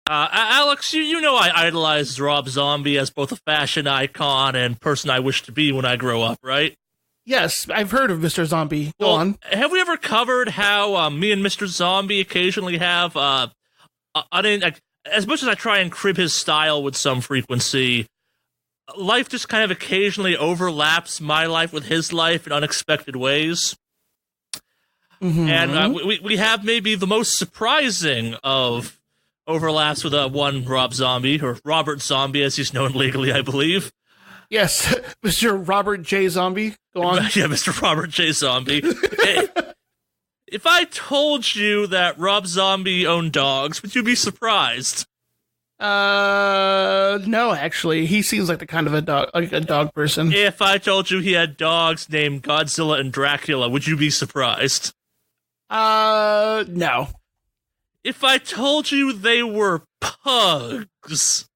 Alex, you know I idolize Rob Zombie as both a fashion icon and person I wish to be when I grow up, right? Yes, I've heard of Mr. Zombie. Go on. Have we ever covered how me and Mr. Zombie occasionally have, as much as I try and crib his style with some frequency, life just kind of occasionally overlaps my life with his life in unexpected ways? Mm-hmm. And we have maybe the most surprising of overlaps with one Rob Zombie, or Robert Zombie as he's known legally, I believe. Yes, Mr. Robert J. Zombie. Go on. Yeah, Mr. Robert J. Zombie. If I told you that Rob Zombie owned dogs, would you be surprised? No, actually. He seems like the kind of a dog person. If I told you he had dogs named Godzilla and Dracula, would you be surprised? No. If I told you they were pugs...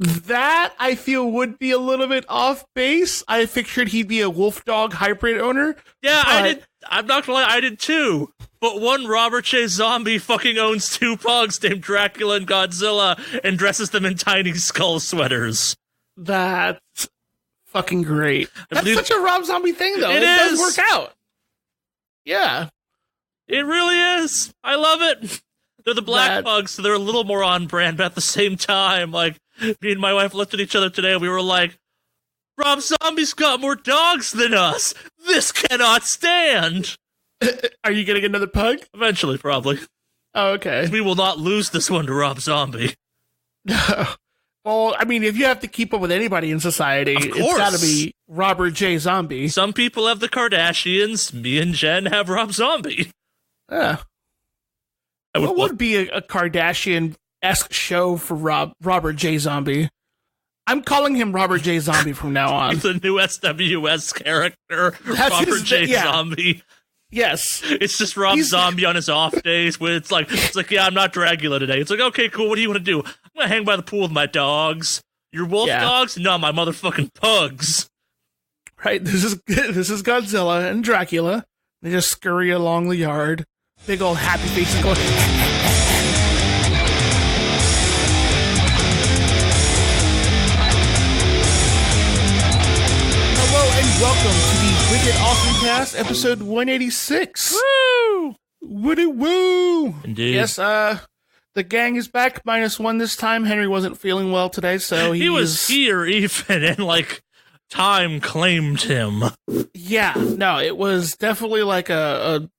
That, I feel, would be a little bit off base. I pictured he'd be a wolf dog hybrid owner. Yeah, I did. I'm not gonna lie, I did too. But one Robert J. Zombie fucking owns two pugs named Dracula and Godzilla and dresses them in tiny skull sweaters. That's fucking great. That's such a Rob Zombie thing, though. It does work out. Yeah. It really is. I love it. They're the black pugs, so they're a little more on brand, but at the same time, like, me and my wife looked at each other today and we were like, Rob Zombie's got more dogs than us. This cannot stand. Are you getting another pug? Eventually, probably. Oh, okay. We will not lose this one to Rob Zombie. Well, I mean, if you have to keep up with anybody in society, it's got to be Robert J. Zombie. Some people have the Kardashians. Me and Jen have Rob Zombie. Yeah. What would be a Kardashian-esque show for Robert J. Zombie? I'm calling him Robert J. Zombie from now on. He's a new SWS character, Robert J. Zombie. Yes. It's just Rob Zombie on his off days where it's like, yeah, I'm not Dracula today. It's like, okay, cool, what do you want to do? I'm going to hang by the pool with my dogs. Your wolf dogs? No, my motherfucking pugs. Right, this is Godzilla and Dracula. They just scurry along the yard. Big old happy faces going. Hello and welcome to the Wicked Awesomecast, episode 186. Woo! Woody woo! Indeed. Yes, the gang is back, -1 this time. Henry wasn't feeling well today, so he was here even, and like time claimed him. Yeah, no, it was definitely like a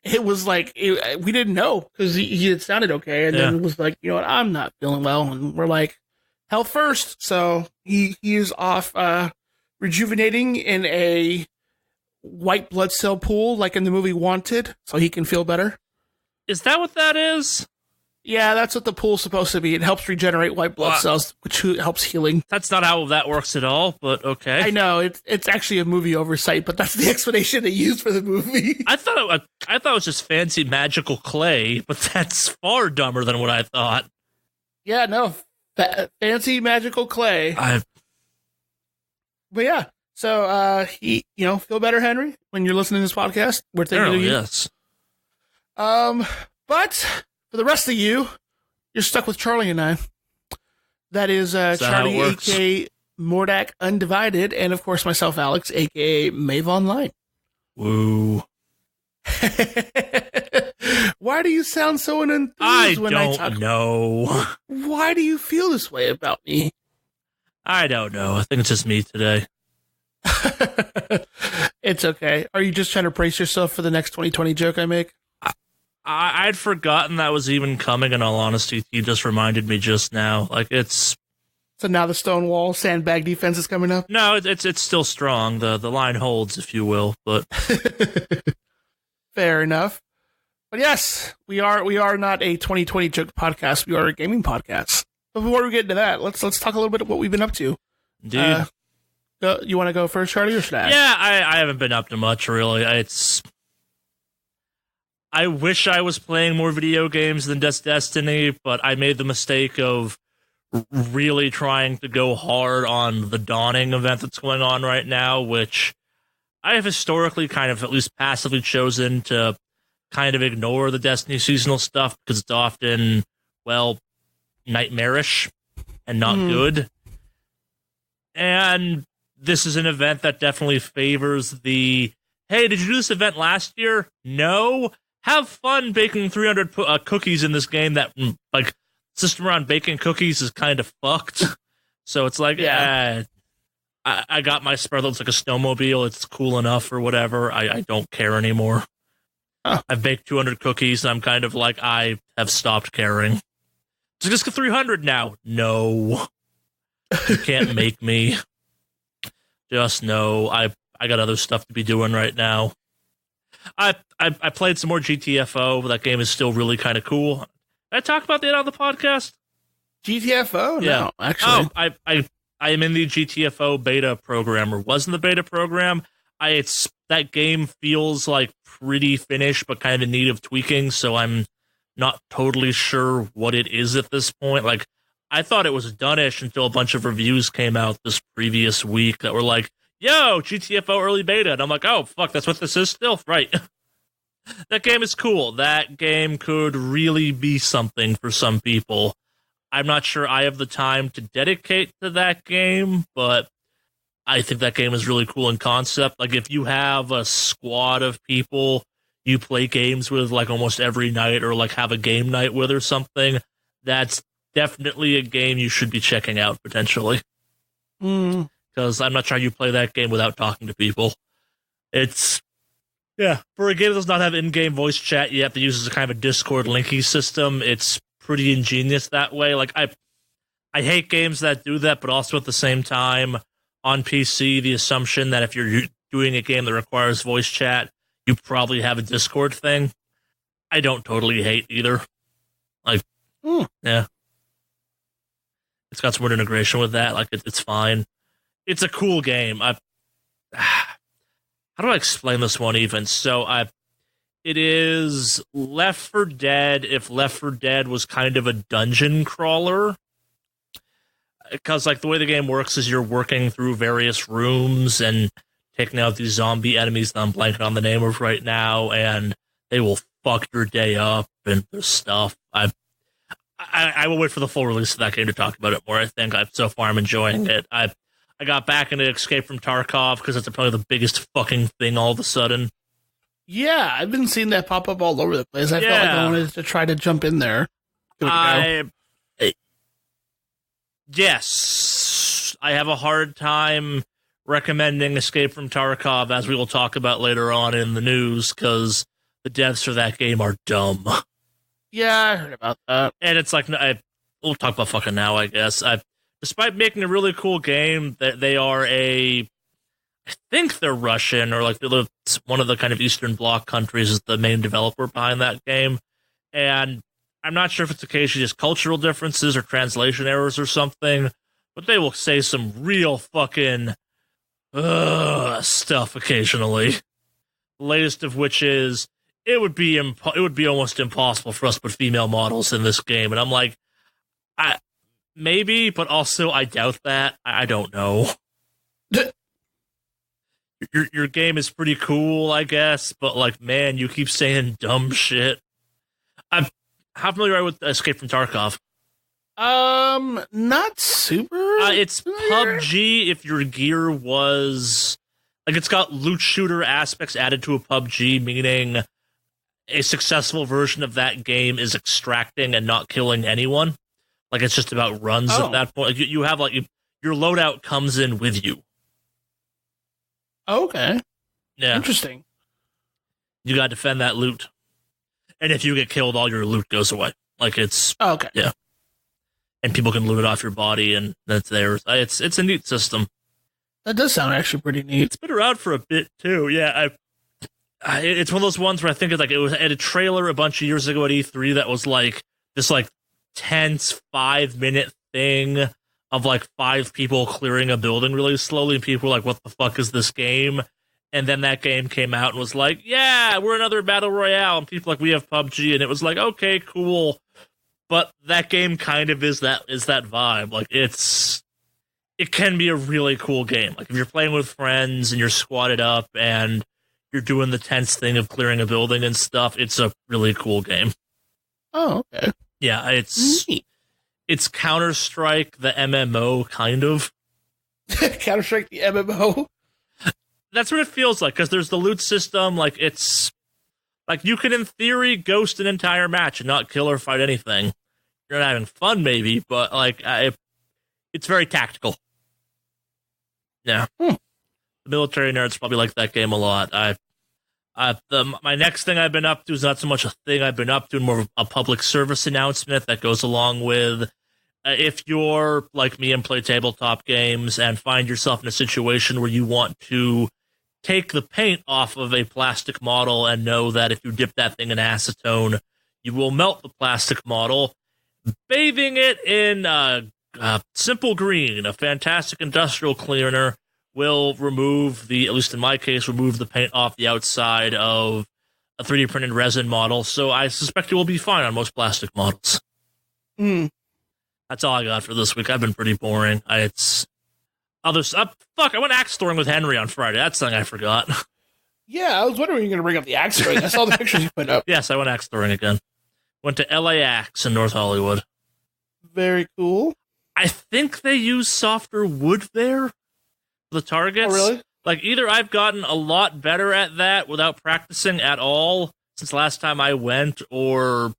it was like, we didn't know, because he had sounded okay, and then it was like, you know what, I'm not feeling well, and we're like, health first, so he is off rejuvenating in a white blood cell pool, like in the movie Wanted, so he can feel better. Is that what that is? Yeah, that's what the pool's supposed to be. It helps regenerate white blood cells, which helps healing. That's not how that works at all, but okay. I know, it's actually a movie oversight, but that's the explanation they used for the movie. I thought it was just fancy magical clay, but that's far dumber than what I thought. Yeah, no, fancy magical clay. But yeah, so feel better, Henry, when you're listening to this podcast. We're thinking of you. Yes. But for the rest of you, you're stuck with Charlie and I. That is Charlie, a.k.a. Mordak Undivided, and of course myself, Alex, a.k.a. Maeve Online. Woo. Why do you sound so enthused when I talk? I don't know. Why do you feel this way about me? I don't know. I think it's just me today. It's okay. Are you just trying to brace yourself for the next 2020 joke I make? I'd forgotten that was even coming, in all honesty. You just reminded me just now. Like, it's... So now the Stonewall sandbag defense is coming up? No, it's still strong. The line holds, if you will, but... Fair enough. But yes, we are not a 2020 joke podcast. We are a gaming podcast. But before we get into that, let's talk a little bit of what we've been up to. Indeed. You want to go first, Charlie, or should I? Yeah, I haven't been up to much, really. I wish I was playing more video games than just Destiny, but I made the mistake of really trying to go hard on the Dawning event that's going on right now, which I have historically kind of at least passively chosen to kind of ignore the Destiny seasonal stuff because it's often well, nightmarish and not good. And this is an event that definitely favors the, hey, did you do this event last year? No. Have fun baking 300 cookies in this game that, like, system around baking cookies is kind of fucked. So it's like, I got my spare that looks like a snowmobile. It's cool enough or whatever. I don't care anymore. Oh. I've baked 200 cookies, and I'm kind of like, I have stopped caring. Just get 300 now. No. You can't make me. Just no. I got other stuff to be doing right now. I played some more GTFO. That game is still really kind of cool. Did I talk about that on the podcast? GTFO? Yeah. No, actually. I am in the GTFO beta program, or was in the beta program. That game feels like pretty finished, but kind of in need of tweaking, so I'm not totally sure what it is at this point. Like, I thought it was done-ish until a bunch of reviews came out this previous week that were like, yo, GTFO early beta. And I'm like, oh, fuck, that's what this is still? Right. That game is cool. That game could really be something for some people. I'm not sure I have the time to dedicate to that game, but I think that game is really cool in concept. Like, if you have a squad of people you play games with, like, almost every night, or, like, have a game night with or something, that's definitely a game you should be checking out, potentially. Because I'm not sure you play that game without talking to people. It's, for a game that does not have in-game voice chat, you have to use as a kind of a Discord linky system. It's pretty ingenious that way. Like, I hate games that do that, but also at the same time, on PC, the assumption that if you're doing a game that requires voice chat, you probably have a Discord thing. I don't totally hate either. Like, yeah. It's got some weird integration with that. Like, it's fine. It's a cool game. How do I explain this one even? So, it is Left 4 Dead if Left 4 Dead was kind of a dungeon crawler. Because, like, the way the game works is you're working through various rooms and taking out these zombie enemies that I'm blanking on the name of right now, and they will fuck your day up and there's stuff. I will wait for the full release of that game to talk about it more. I think so far I'm enjoying it. I got back into Escape from Tarkov because it's probably the biggest fucking thing all of a sudden. Yeah, I've been seeing that pop up all over the place. I felt like I wanted to try to jump in there. Yes, I have a hard time recommending Escape from Tarkov, as we will talk about later on in the news, because the devs for that game are dumb. Yeah, I heard about that. And it's like, we'll talk about fucking now, I guess. Despite making a really cool game, they are I think they're Russian, or like one of the kind of Eastern Bloc countries is the main developer behind that game. And I'm not sure if it's occasionally just cultural differences or translation errors or something, but they will say some real fucking stuff occasionally. The latest of which is, it would be almost impossible for us to put female models in this game, and I'm like, maybe, but also I doubt that. I don't know. Your game is pretty cool, I guess, but like, man, you keep saying dumb shit. How familiar are you with Escape from Tarkov? Not super. It's PUBG if your gear was, like, it's got loot shooter aspects added to a PUBG, meaning a successful version of that game is extracting and not killing anyone. Like, it's just about runs at that point. Like, you have, like, your loadout comes in with you. Okay. Yeah. Interesting. You gotta defend that loot. And if you get killed, all your loot goes away. Like, it's... Okay. Yeah. And people can loot it off your body, and that's theirs. It's a neat system. That does sound actually pretty neat. It's been around for a bit, too. Yeah, it's one of those ones where I think it was at a trailer a bunch of years ago at E3 that was, like, this, like, tense 5-minute thing of, like, 5 people clearing a building really slowly, and people were like, what the fuck is this game? And then that game came out and was like, yeah, we're another battle royale. And people like, we have PUBG. And it was like, okay, cool. But that game kind of is that vibe. Like, it can be a really cool game. Like, if you're playing with friends and you're squatted up and you're doing the tense thing of clearing a building and stuff, it's a really cool game. Oh, okay. Yeah, it's Counter-Strike, the MMO, kind of. Counter-Strike, the MMO. That's what it feels like, because there's the loot system. Like, it's like you can, in theory, ghost an entire match and not kill or fight anything. You're not having fun, maybe, but like it's very tactical. Yeah, the military nerds probably like that game a lot. My next thing I've been up to is not so much a thing I've been up to, more of a public service announcement that goes along with if you're like me and play tabletop games and find yourself in a situation where you want to take the paint off of a plastic model and know that if you dip that thing in acetone, you will melt the plastic model. Bathing it in Simple Green, a fantastic industrial cleaner, will remove at least in my case, remove the paint off the outside of a 3D printed resin model. So I suspect it will be fine on most plastic models. That's all I got for this week. I've been pretty boring. I went axe throwing with Henry on Friday. That's something I forgot. Yeah, I was wondering when you were going to bring up the axe throwing. I saw the pictures you put up. Yes, I went axe throwing again. Went to LAX in North Hollywood. Very cool. I think they use softer wood there for the targets. Oh, really? Like, either I've gotten a lot better at that without practicing at all since last time I went, or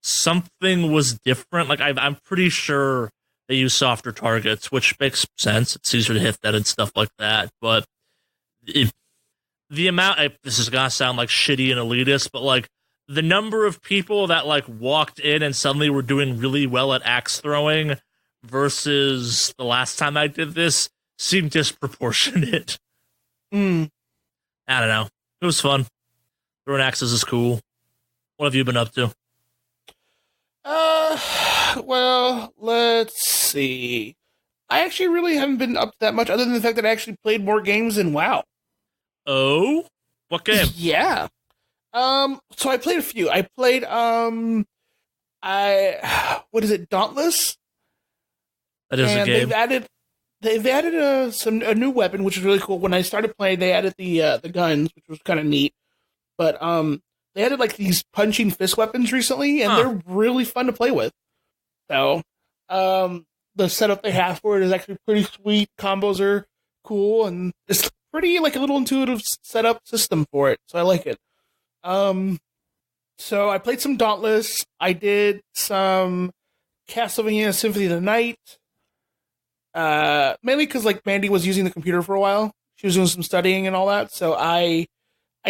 something was different. Like, I'm pretty sure they use softer targets, which makes sense. It's easier to hit that and stuff like that. But the amount, this is going to sound like shitty and elitist, but like, the number of people that like walked in and suddenly were doing really well at axe throwing versus the last time I did this seemed disproportionate. I don't know. It was fun. Throwing axes is cool. What have you been up to? Well, let's see. I actually really haven't been up to that much, other than the fact that I actually played more games than WoW. Oh? What game? Yeah. So I played a few. I played, what is it, Dauntless? That is a game. They've added a new weapon, which is really cool. When I started playing, they added the guns, which was kind of neat. But, they added, like, these punching fist weapons recently, and they're really fun to play with. So, the setup they have for it is actually pretty sweet. Combos are cool, and it's pretty, like, a little intuitive setup system for it. So I like it. So I played some Dauntless. I did some Castlevania Symphony of the Night. Mainly because like Mandy was using the computer for a while. She was doing some studying and all that. So I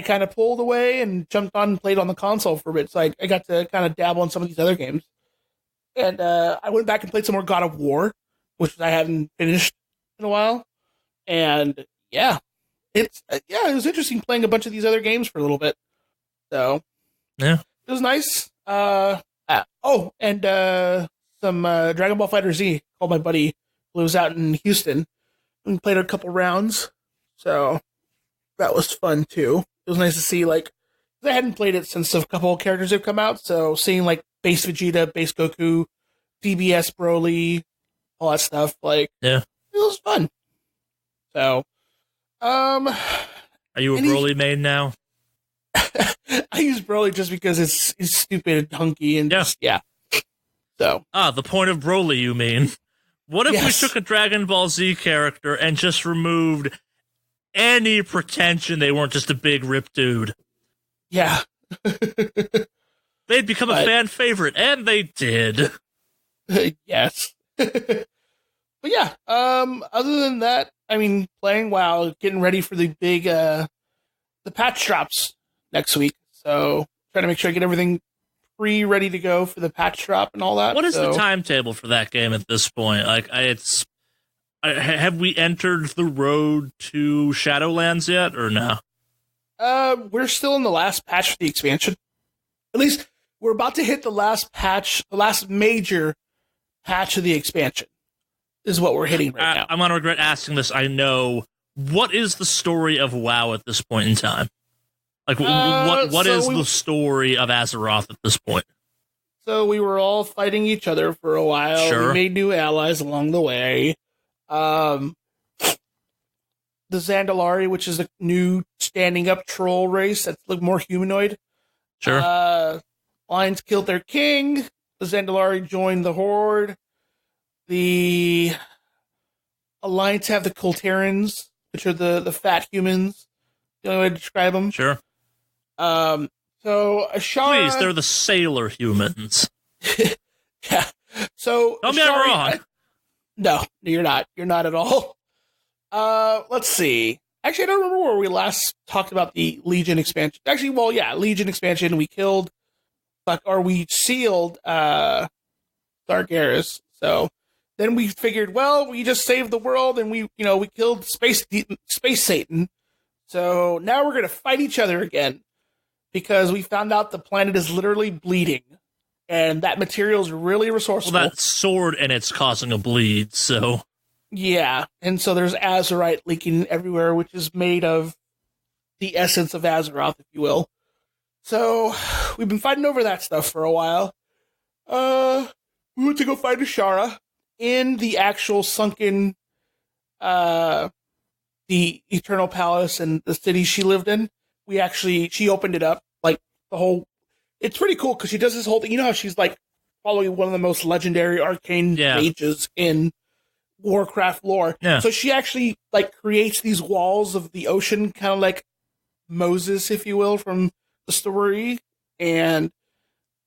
kind of pulled away and jumped on and played on the console for a bit. So I got to kind of dabble in some of these other games. And I went back and played some more God of War, which I haven't finished in a while. And yeah, it was interesting playing a bunch of these other games for a little bit. So yeah, it was nice. And some Dragon Ball Fighter Z. Called my buddy who lives out in Houston. We played a couple rounds, so that was fun too. It was nice to see, like, I hadn't played it since a couple of characters have come out, so seeing like base Vegeta, base Goku, DBS Broly, all that stuff, like, yeah, it was fun. So, are you a Broly main now? I use Broly just because it's stupid and hunky and yeah. So the point of Broly, you mean? What if we took a Dragon Ball Z character and just removed any pretension they weren't just a big rip dude? Yeah. They'd become a fan favorite, and they did. Yes. But yeah, other than that, I mean, playing WoW, getting ready for the big the patch drops next week. So trying to make sure I get everything ready to go for the patch drop and all that. What is the timetable for that game at this point? Like, have we entered the road to Shadowlands yet, or no? We're still in the last patch for the expansion. At least we're about to hit the last patch, the last major patch of the expansion is what we're hitting right now. I'm going to regret asking this. I know. What is the story of WoW at this point in time? Like, what is the story of Azeroth at this point? So we were all fighting each other for a while. Sure. We made new allies along the way. The Zandalari, which is a new standing up troll race that's like more humanoid. Sure. Lions killed their king. the Zandalari join the Horde. The Alliance have the Kulterans, which are the fat humans. The only way to describe them. Sure. So Ashara... Please, they're the sailor humans. Yeah. So don't get me wrong. No, you're not. You're not at all. Let's see. Actually, I don't remember where we last talked about the Legion expansion. Actually, well, yeah, Legion expansion. We killed, we sealed Sargeras. So then we figured, well, we just saved the world, and we killed Space Satan. So now we're gonna fight each other again because we found out the planet is literally bleeding, and that material is really resourceful. Well, that sword and it's causing a bleed. So yeah, and so there's Azerite leaking everywhere, which is made of the essence of Azeroth, if you will. So we've been fighting over that stuff for a while. We went to go find Ashara in the actual sunken, the Eternal Palace and the city she lived in. She opened it up, like the whole. It's pretty cool because she does this whole thing. You know how she's like following one of the most legendary arcane mages in Warcraft lore. Yeah. So she actually like creates these walls of the ocean, kind of like Moses, if you will, from the story. And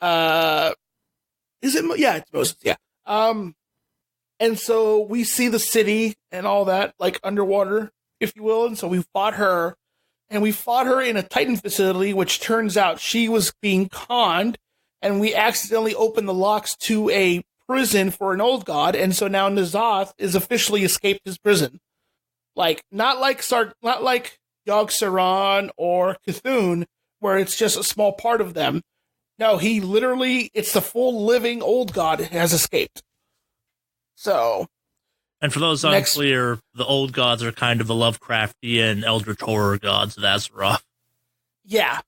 is it? Yeah, it's Moses. Yeah. And so we see the city and all that like underwater, if you will. And so we fought her, and we fought her in a Titan facility, which turns out she was being conned, and we accidentally opened the locks to a prison for an old god, and so now N'Zoth is officially escaped his prison. Like not like Yogg Saron or Cthulhu, where it's just a small part of them. No, it's the full living old god has escaped. So, and for those unclear, the old gods are kind of the Lovecraftian Eldritch horror gods of Azeroth. Yeah.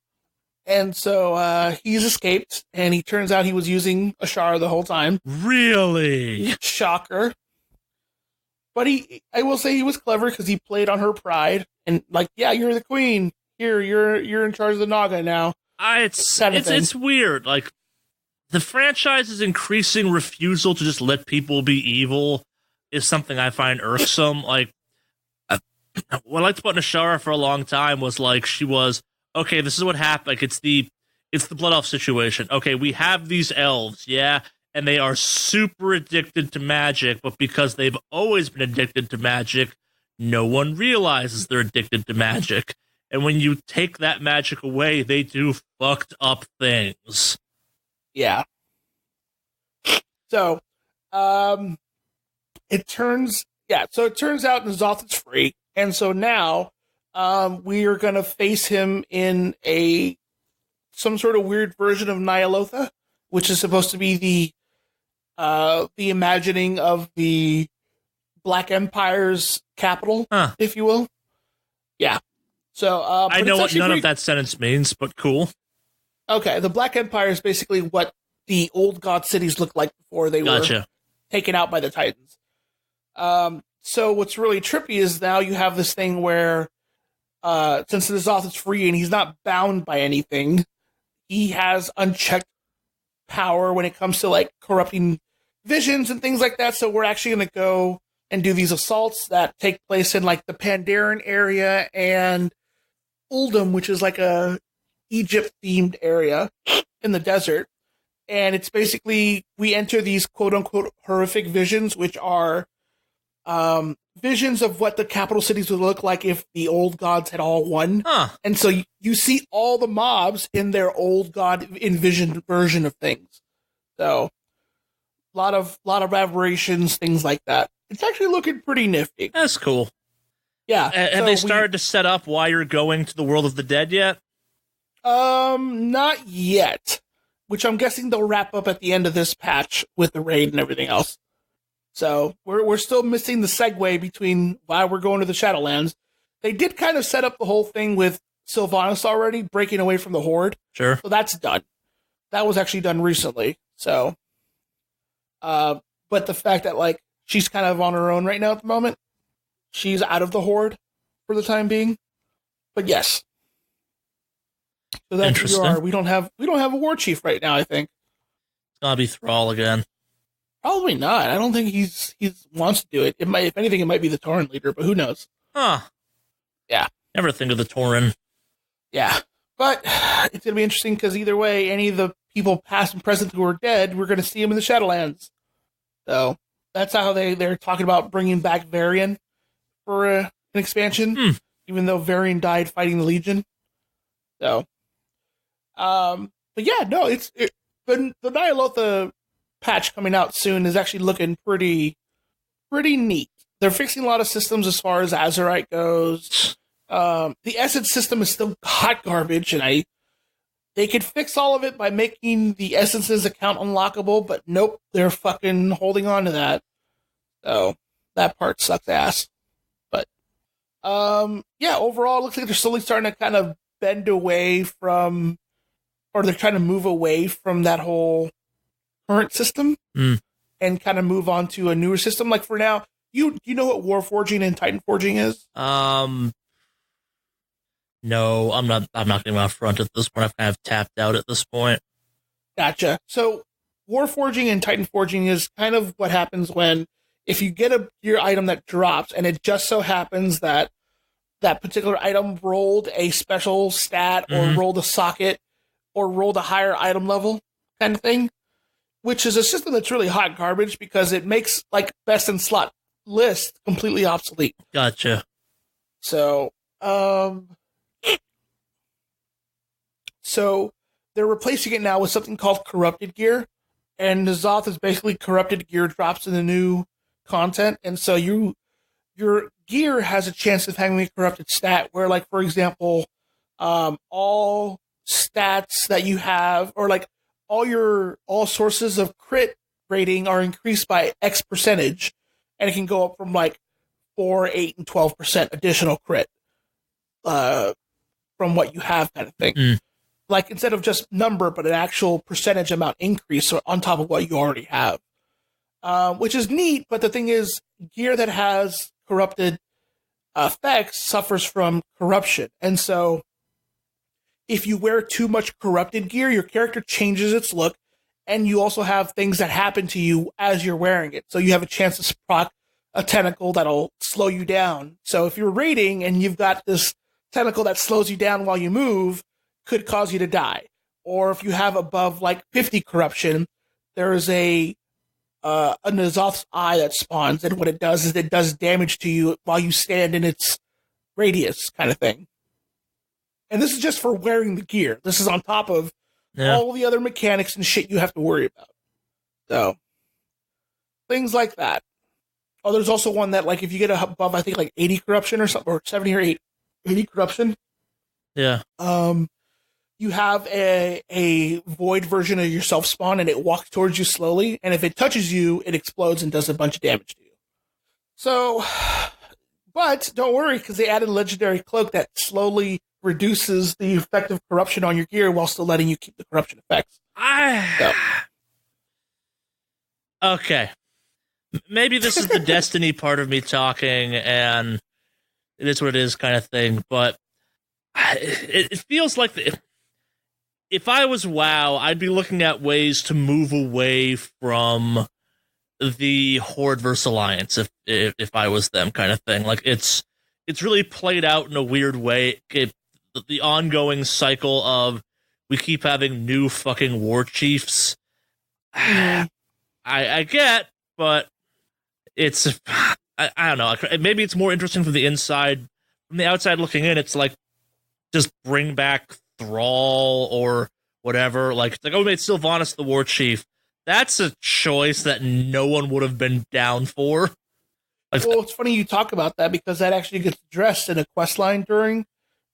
And so he's escaped, and he turns out he was using Ashara the whole time. Really? Shocker. But I will say he was clever because he played on her pride, and like, yeah, you're the queen. Here, you're in charge of the Naga now. It's weird. Like, the franchise's increasing refusal to just let people be evil is something I find irksome. Like, what I liked about Nashara for a long time was like she was, okay, this is what happened. Like, it's the Blood Elf situation. Okay, we have these elves, yeah, and they are super addicted to magic, but because they've always been addicted to magic, no one realizes they're addicted to magic. And when you take that magic away, they do fucked up things. Yeah. So, it turns out N'Zoth is free, and so now we are going to face him in some sort of weird version of Ny'alotha, which is supposed to be the imagining of the Black Empire's capital, if you will. Yeah. So I know what none of that sentence means, but cool. Okay, the Black Empire is basically what the old god cities looked like before they were taken out by the Titans. So what's really trippy is now you have this thing where, since N'Zoth is free and he's not bound by anything, he has unchecked power when it comes to like corrupting visions and things like that. So we're actually going to go and do these assaults that take place in like the Pandaren area and Uldum, which is like a Egypt-themed area in the desert. And it's basically, we enter these quote-unquote horrific visions, which are visions of what the capital cities would look like if the old gods had all won. And so you see all the mobs in their old god envisioned version of things. So a lot of aberrations, things like that. It's actually looking pretty nifty. That's cool. Yeah. Have they started to set up why you're going to the world of the dead yet? Not yet. Which I'm guessing they'll wrap up at the end of this patch with the raid and everything else. So we're still missing the segue between why we're going to the Shadowlands. They did kind of set up the whole thing with Sylvanas already, breaking away from the Horde. Sure. So that's done. That was actually done recently. So, but the fact that like she's kind of on her own right now at the moment, she's out of the Horde for the time being. But yes. So that's who we are. We don't have a war chief right now, I think. It's gonna be Thrall again. Probably not. I don't think he's wants to do it. It might, if anything, it might be the Tauren leader, but who knows? Huh. Yeah. Never think of the Tauren. Yeah. But it's going to be interesting because either way, any of the people past and present who are dead, we're going to see them in the Shadowlands. So that's how they're talking about bringing back Varian for an expansion, even though Varian died fighting the Legion. So, but yeah, no, the Nyalotha patch coming out soon is actually looking pretty neat. They're fixing a lot of systems as far as Azerite goes. The Essence system is still hot garbage, and they could fix all of it by making the Essence's account unlockable, but nope, they're fucking holding on to that. So that part sucks ass. But yeah, overall, it looks like they're slowly starting to kind of bend away from, or they're trying to move away from that whole current system and kind of move on to a newer system. Like for now, you know what Warforging and Titan Forging is? No, I'm not getting out front at this point. I've kind of tapped out at this point. Gotcha. So Warforging and Titan Forging is kind of what happens if you get your item that drops and it just so happens that that particular item rolled a special stat or rolled a socket or rolled a higher item level kind of thing, which is a system that's really hot garbage because it makes like best in slot list completely obsolete. Gotcha. So, so they're replacing it now with something called corrupted gear, and N'Zoth is basically corrupted gear drops in the new content, and so your gear has a chance of having a corrupted stat where, like, for example, all stats that you have, or like all sources of crit rating are increased by X percentage, and it can go up from like 4, 8, and 12% additional crit from what you have, kind of thing. Like, instead of just number, but an actual percentage amount increase on top of what you already have, which is neat. But the thing is, gear that has corrupted effects suffers from corruption, and so if you wear too much corrupted gear, your character changes its look, and you also have things that happen to you as you're wearing it. So you have a chance to proc a tentacle that'll slow you down. So if you're raiding and you've got this tentacle that slows you down while you move, could cause you to die. Or if you have above like 50 corruption, there is a N'Zoth's eye that spawns, and what it does is it does damage to you while you stand in its radius, kind of thing. And this is just for wearing the gear. This is on top of all the other mechanics and shit you have to worry about. So, things like that. Oh, there's also one that, like, if you get above, I think, like 80 corruption or something, or 70 or 80 corruption. Yeah. You have a void version of yourself spawn, and it walks towards you slowly, and if it touches you, it explodes and does a bunch of damage to you. So, but don't worry, because they added a legendary cloak that slowly reduces the effect of corruption on your gear while still letting you keep the corruption effects. Okay. Maybe this is the Destiny part of me talking, and it is what it is kind of thing, but it feels like if I was WoW, I'd be looking at ways to move away from the Horde versus Alliance if I was them, kind of thing. Like, it's really played out in a weird way. The ongoing cycle of we keep having new fucking war chiefs. I get, but it's I don't know. Maybe it's more interesting from the inside. From the outside looking in, it's like just bring back Thrall or whatever. Like, it's like, oh, we made Sylvanas the war chief. That's a choice that no one would have been down for. Well, it's funny you talk about that because that actually gets addressed in a quest line during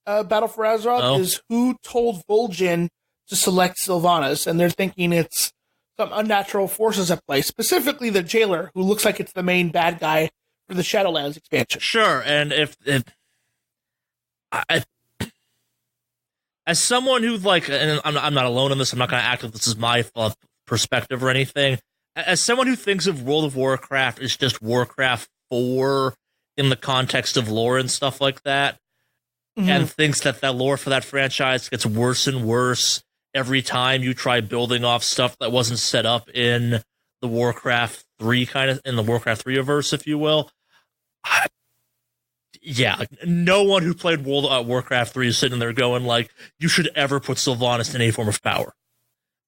Battle for Azeroth, is who told Vol'jin to select Sylvanas, and they're thinking it's some unnatural forces at play, specifically the jailer, who looks like it's the main bad guy for the Shadowlands expansion. Sure, and if as someone who, like, and I'm not alone in this, I'm not going to act like this is my perspective or anything, as someone who thinks of World of Warcraft as just Warcraft 4 in the context of lore and stuff like that, and thinks that lore for that franchise gets worse and worse every time you try building off stuff that wasn't set up in the Warcraft 3 in the Warcraft 3 verse, if you will. Yeah, like, no one who played World Warcraft 3 is sitting there going like, you should ever put Sylvanas in any form of power.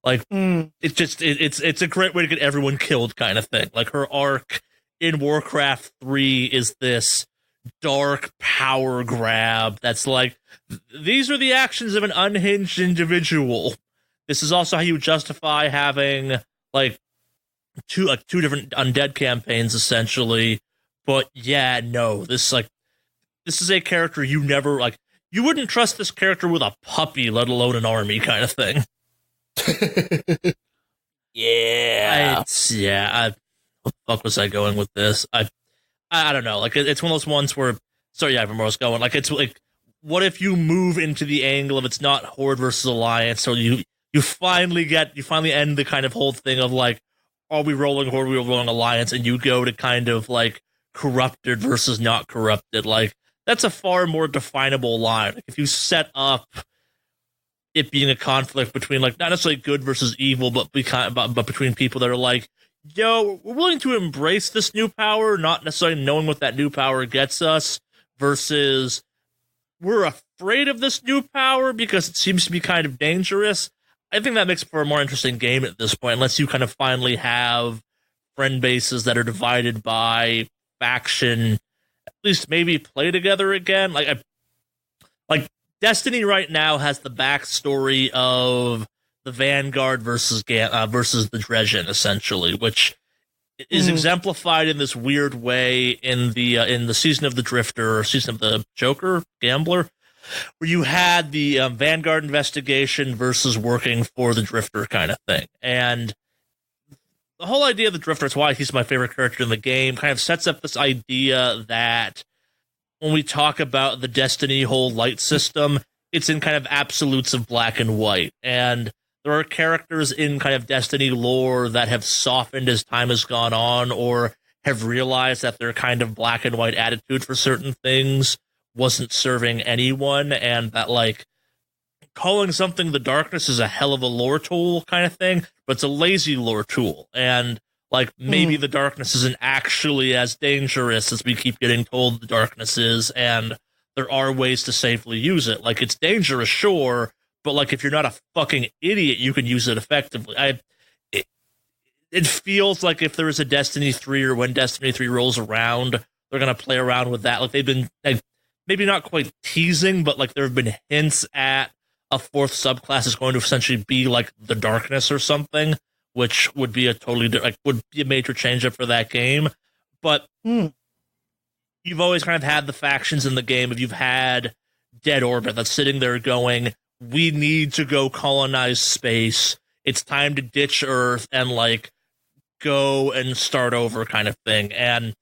Like, it's a great way to get everyone killed kind of thing. Like, her arc in Warcraft 3 is this dark power grab that's like, these are the actions of an unhinged individual. This is also how you justify having, like, two different undead campaigns, essentially. But, yeah, no, this is a character you never, like, you wouldn't trust this character with a puppy, let alone an army kind of thing. Yeah. What the fuck was I going with this? I don't know. Like, it's one of those ones where, sorry, yeah, where I was going. Like, it's like, what if you move into the angle of it's not Horde versus Alliance, so you finally end the kind of whole thing of like, are we rolling Horde, are we rolling Alliance, and you go to kind of like corrupted versus not corrupted. Like, that's a far more definable line. Like, if you set up it being a conflict between, like, not necessarily good versus evil, but between people that are like, yo, we're willing to embrace this new power, not necessarily knowing what that new power gets us, versus we're afraid of this new power because it seems to be kind of dangerous. I think that makes for a more interesting game at this point, unless you kind of finally have friend bases that are divided by faction, at least maybe play together again. Like Destiny right now has the backstory of the Vanguard versus the Dredgen, essentially, which is exemplified in this weird way in the Season of the Drifter, or Season of the Joker, Gambler, where you had the Vanguard investigation versus working for the Drifter kind of thing. And the whole idea of the Drifter, it's why he's my favorite character in the game, kind of sets up this idea that when we talk about the Destiny whole light system, it's in kind of absolutes of black and white. And there are characters in kind of Destiny lore that have softened as time has gone on, or have realized that their kind of black and white attitude for certain things wasn't serving anyone, and that, like, calling something the darkness is a hell of a lore tool kind of thing, but it's a lazy lore tool. And, like, maybe the darkness isn't actually as dangerous as we keep getting told the darkness is, and there are ways to safely use it. Like, it's dangerous, sure, but, like, if you're not a fucking idiot, you can use it effectively. It feels like if there is a Destiny 3, or when Destiny 3 rolls around, they're going to play around with that. Like, they've been, like, maybe not quite teasing, but, like, there have been hints at a fourth subclass is going to essentially be, like, the darkness or something, which would be would be a major change up for that game. But you've always kind of had the factions in the game. If you've had Dead Orbit that's sitting there going, we need to go colonize space. It's time to ditch Earth and, like, go and start over kind of thing. And,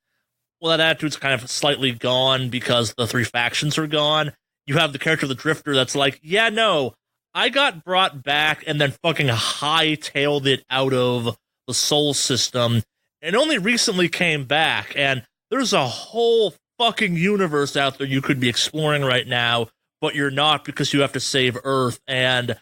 well, that attitude's kind of slightly gone because the three factions are gone. You have the character of the Drifter that's like, yeah, no, I got brought back and then fucking hightailed it out of the Sol system and only recently came back. And there's a whole fucking universe out there you could be exploring right now, but you're not because you have to save Earth. And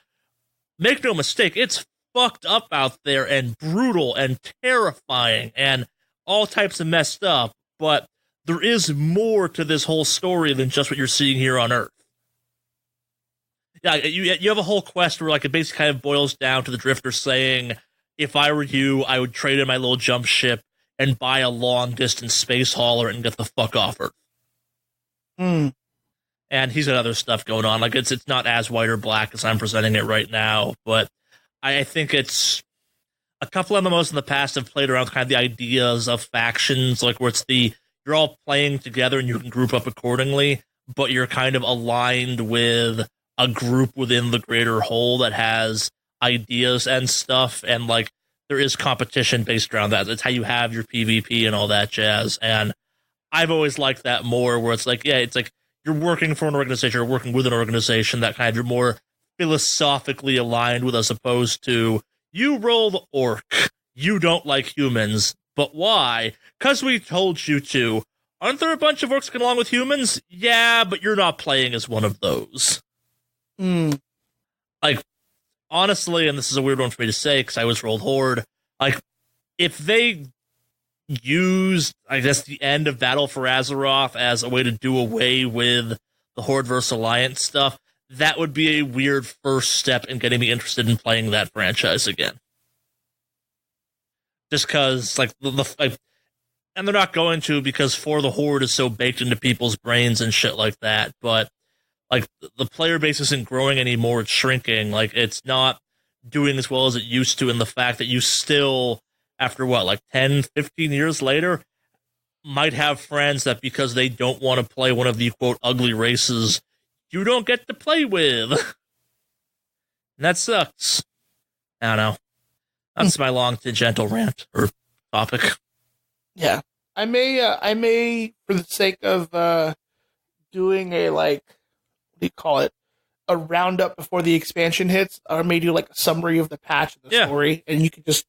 make no mistake, it's fucked up out there and brutal and terrifying and all types of messed up. But there is more to this whole story than just what you're seeing here on Earth. Yeah, you have a whole quest where, like, it basically kind of boils down to the Drifter saying, if I were you, I would trade in my little jump ship and buy a long-distance space hauler and get the fuck off Earth. And he's got other stuff going on. Like, it's not as white or black as I'm presenting it right now, but I think it's a couple of MMOs in the past have played around with kind of the ideas of factions, like where it's you're all playing together and you can group up accordingly, but you're kind of aligned with a group within the greater whole that has ideas and stuff, and, like, there is competition based around that. That's how you have your PvP and all that jazz. And I've always liked that more, where it's like, yeah, it's like you're working for an organization, you're working with an organization that kind of you're more philosophically aligned with, as opposed to, you roll the orc, you don't like humans, but why? Because we told you to. Aren't there a bunch of orcs that get along with humans? Yeah, but you're not playing as one of those. Like, honestly, and this is a weird one for me to say because I was rolled Horde, like, if they used, I guess, the end of Battle for Azeroth as a way to do away with the Horde versus Alliance stuff, that would be a weird first step in getting me interested in playing that franchise again. Just because, like, and they're not going to because For the Horde is so baked into people's brains and shit like that, but, like, the player base isn't growing anymore, it's shrinking. Like, it's not doing as well as it used to, and the fact that you still, after what, like 10, 15 years later, might have friends that because they don't want to play one of the, quote, ugly races, you don't get to play with. And that sucks. I don't know. That's my long, gentle rant or topic. Yeah. I may, for the sake of doing a, like, what do you call it? A roundup before the expansion hits, I may do, like, a summary of the patch and the story, and you can just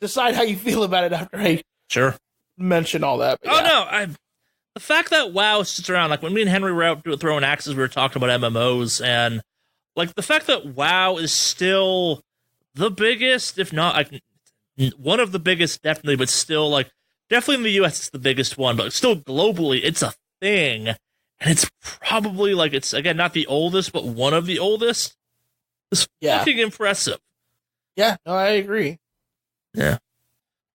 decide how you feel about it after I mention all that. But the fact that WoW sits around, like, when me and Henry were out throwing axes, we were talking about MMOs, and, like, the fact that WoW is still the biggest, if not, like, one of the biggest, definitely, but still, like, definitely in the US, it's the biggest one, but still globally, it's a thing. And it's probably, like, it's, again, not the oldest, but one of the oldest. It's fucking impressive. Yeah, no, I agree. Yeah.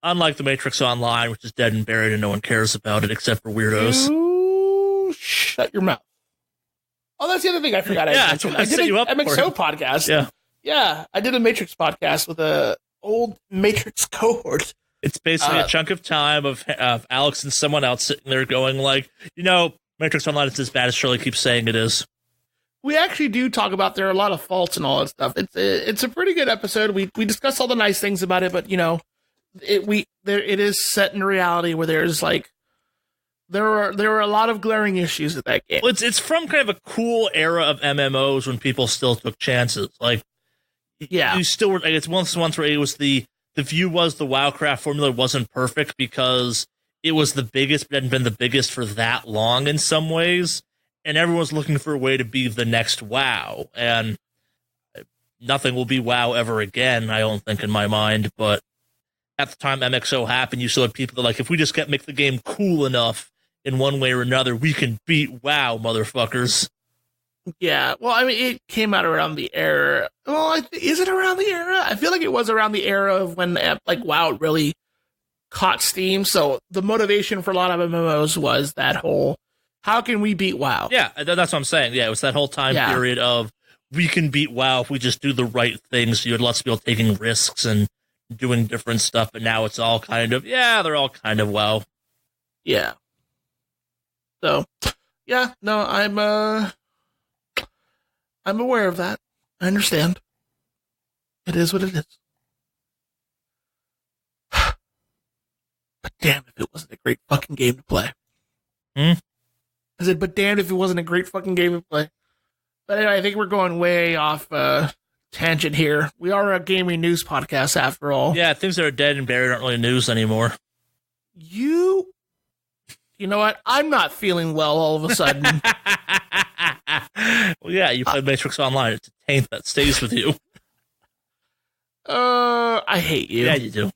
Unlike The Matrix Online, which is dead and buried and no one cares about it except for weirdos. You shut your mouth. Oh, that's the other thing I forgot. I did an MXO podcast. Yeah, I did a Matrix podcast with a old Matrix cohort. It's basically a chunk of time of Alex and someone else sitting there going like, Matrix Online is as bad as Shirley keeps saying it is. We actually do talk about there are a lot of faults and all that stuff. It's a pretty good episode. We discuss all the nice things about it, but it is set in reality where there's like there were a lot of glaring issues with that game. Well, it's from kind of a cool era of MMOs when people still took chances. Like, you still were. Like, it's once where it was the view was the WoWcraft formula wasn't perfect because it was the biggest, but hadn't been the biggest for that long in some ways, and everyone's looking for a way to be the next WoW, and nothing will be WoW ever again, I don't think, in my mind, but at the time MXO happened, you still had people that like, if we just make the game cool enough in one way or another, we can beat WoW, motherfuckers. Yeah, well, I mean, it came out around the era. Well, is it around the era? I feel like it was around the era of when, like, WoW really caught steam. So the motivation for a lot of MMOs was that whole, how can we beat WoW? Yeah, that's what I'm saying. Yeah, it was that whole time period of, we can beat WoW if we just do the right things. You had lots of people taking risks and doing different stuff, but now it's all kind of, they're all kind of WoW. Yeah. So, yeah, no, I'm aware of that. I understand. It is what it is. But damn if it wasn't a great fucking game to play. I said, but damn if it wasn't a great fucking game to play. But anyway, I think we're going way off tangent here. We are a gaming news podcast after all. Yeah, things that are dead and buried aren't really news anymore. You know what? I'm not feeling well all of a sudden. Well, yeah, you played Matrix Online. It's a taint that stays with you. I hate you. Yeah, you do.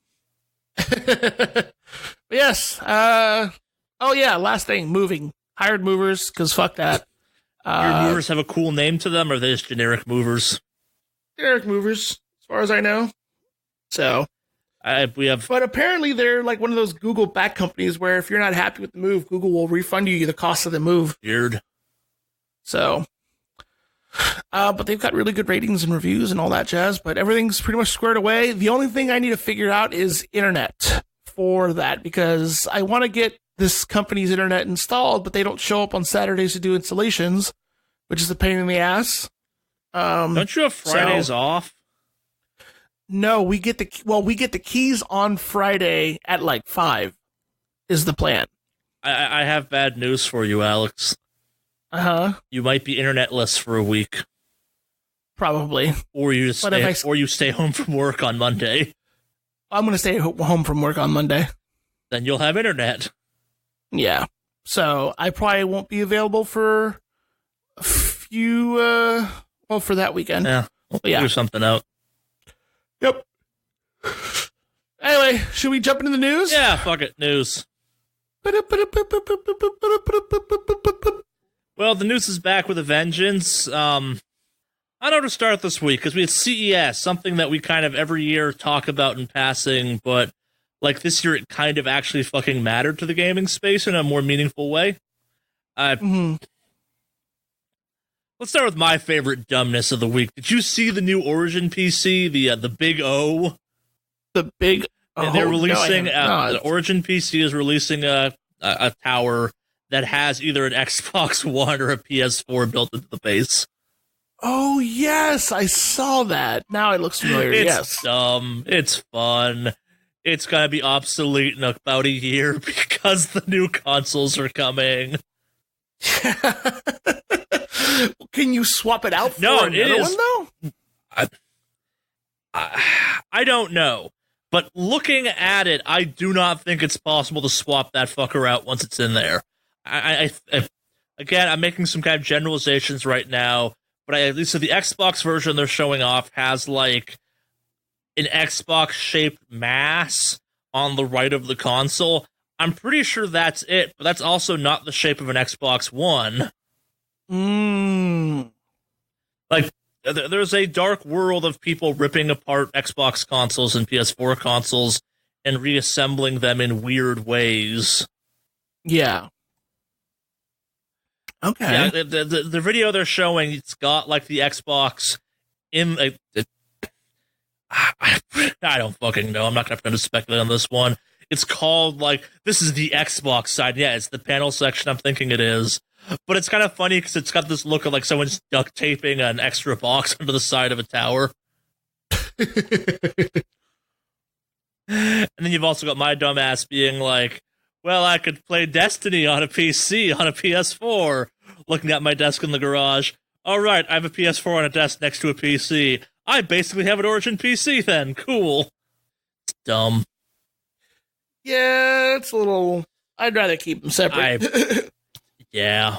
Yes. Last thing, moving. Hired movers, because fuck that. Your movers have a cool name to them, or are they just generic movers? Generic movers, as far as I know. So, but apparently they're like one of those Google back companies where if you're not happy with the move, Google will refund you the cost of the move. Weird. So, but they've got really good ratings and reviews and all that jazz, but everything's pretty much squared away. The only thing I need to figure out is internet for that, because I want to get this company's internet installed, but they don't show up on Saturdays to do installations, which is a pain in the ass. Don't you have Fridays off? No, we get the keys on Friday at like 5 is the plan. I have bad news for you, Alex. You might be internetless for a week. Probably. Or you stay home from work on Monday. I'm going to stay home from work on Monday. Then you'll have internet. Yeah. So I probably won't be available for a few, for that weekend. Yeah. We'll figure something out. Yep. Anyway, should we jump into the news? Yeah, fuck it, news. Well, the news is back with a vengeance. I don't know to start this week, because we had CES, something that we kind of every year talk about in passing, but like this year it kind of actually fucking mattered to the gaming space in a more meaningful way. Let's start with my favorite dumbness of the week. Did you see the new Origin PC, the Big O? The Big O? They're releasing, the Origin PC is releasing a tower that has either an Xbox One or a PS4 built into the base. Oh, yes, I saw that. Now it looks familiar, It's dumb. It's fun. It's going to be obsolete in about a year because the new consoles are coming. Can you swap it out for another one, though? I don't know. But looking at it, I do not think it's possible to swap that fucker out once it's in there. Again, I'm making some kind of generalizations right now, but at least the Xbox version they're showing off has like an Xbox-shaped mass on the right of the console. I'm pretty sure that's it, but that's also not the shape of an Xbox One. Like, there's a dark world of people ripping apart Xbox consoles and PS4 consoles and reassembling them in weird ways. Yeah. Okay. Yeah, the video they're showing, it's got like the Xbox in I don't fucking know. I'm not going to speculate on this one. It's called like, this is the Xbox side. Yeah, it's the panel section. I'm thinking it is. But it's kind of funny because it's got this look of like someone's duct taping an extra box under the side of a tower. And then you've also got my dumbass being like, well, I could play Destiny on a PC, on a PS4, looking at my desk in the garage. All right, I have a PS4 on a desk next to a PC. I basically have an Origin PC then. Cool. It's dumb. Yeah, it's a little... I'd rather keep them separate. Yeah.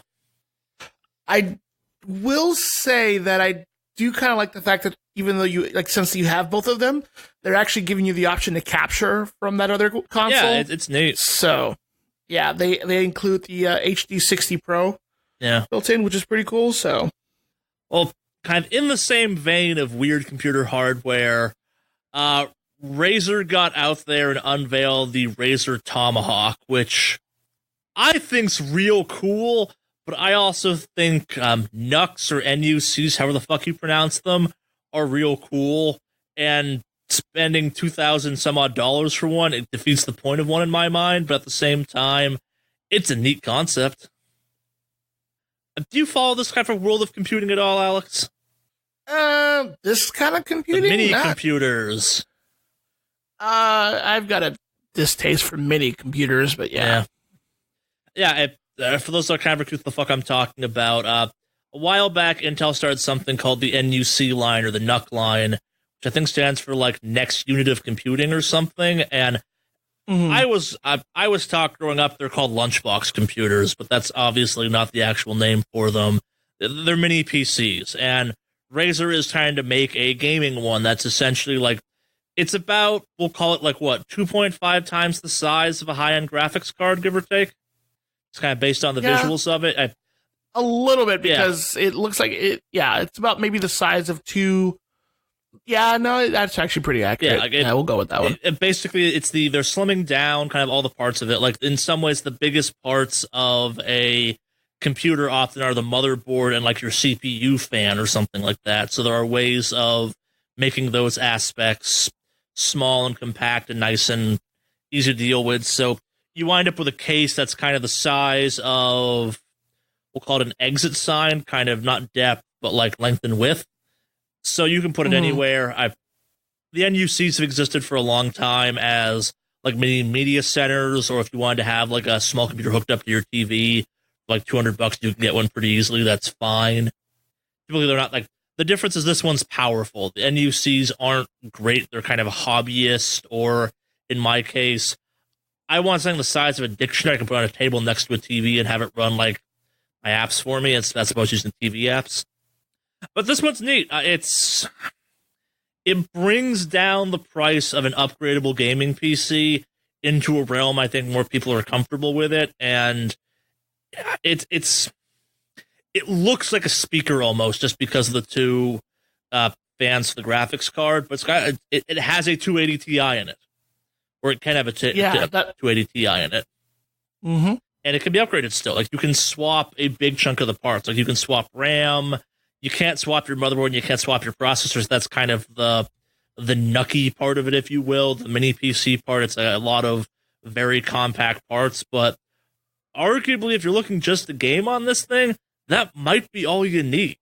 I will say that I do kind of like the fact that even though you, like, since you have both of them, they're actually giving you the option to capture from that other console. Yeah, it's neat. So, yeah, they include the HD 60 Pro built in, which is pretty cool. So, well, kind of in the same vein of weird computer hardware, Razer got out there and unveiled the Razer Tomahawk, which I think's real cool, but I also think NUCs or NUCs, however the fuck you pronounce them, are real cool, and spending $2,000 some odd for one, it defeats the point of one in my mind, but at the same time, it's a neat concept. Do you follow this kind of world of computing at all, Alex? This kind of computing? The mini computers. I've got a distaste for mini computers, but yeah. Yeah, for those that kind of recruit the fuck I'm talking about, a while back, Intel started something called the NUC line, or the NUC line, which I think stands for, like, Next Unit of Computing or something, and I was taught growing up they're called lunchbox computers, but that's obviously not the actual name for them. They're mini PCs, and Razer is trying to make a gaming one that's essentially, like, it's about, we'll call it, like, what, 2.5 times the size of a high-end graphics card, give or take? It's kind of based on the visuals of it. A little bit, because it looks like it. Yeah, it's about maybe the size of two. Yeah, no, that's actually pretty accurate. Yeah, we'll go with that one. Basically, they're slimming down kind of all the parts of it. Like, in some ways, the biggest parts of a computer often are the motherboard and like your CPU fan or something like that. So there are ways of making those aspects small and compact and nice and easy to deal with. So you wind up with a case that's kind of the size of, we'll call it an exit sign, kind of not depth, but like length and width. So you can put it anywhere. The NUCs have existed for a long time as like mini media centers, or if you wanted to have like a small computer hooked up to your TV, like $200, you can get one pretty easily. That's fine. Typically, they're not like, the difference is this one's powerful. The NUCs aren't great. They're kind of a hobbyist, or in my case, I want something the size of a dictionary I can put on a table next to a TV and have it run like my apps for me. That's about using TV apps. But this one's neat. It's it brings down the price of an upgradable gaming PC into a realm I think more people are comfortable with it, and it looks like a speaker almost just because of the two fans for the graphics card, but it has a 280 Ti in it, or it can have a 280 Ti in it. Mm-hmm. And it can be upgraded still. Like, you can swap a big chunk of the parts. Like, you can swap RAM. You can't swap your motherboard and you can't swap your processors. That's kind of the nucky part of it, if you will. The mini PC part, it's a lot of very compact parts. But arguably, if you're looking just to game on this thing, that might be all you need.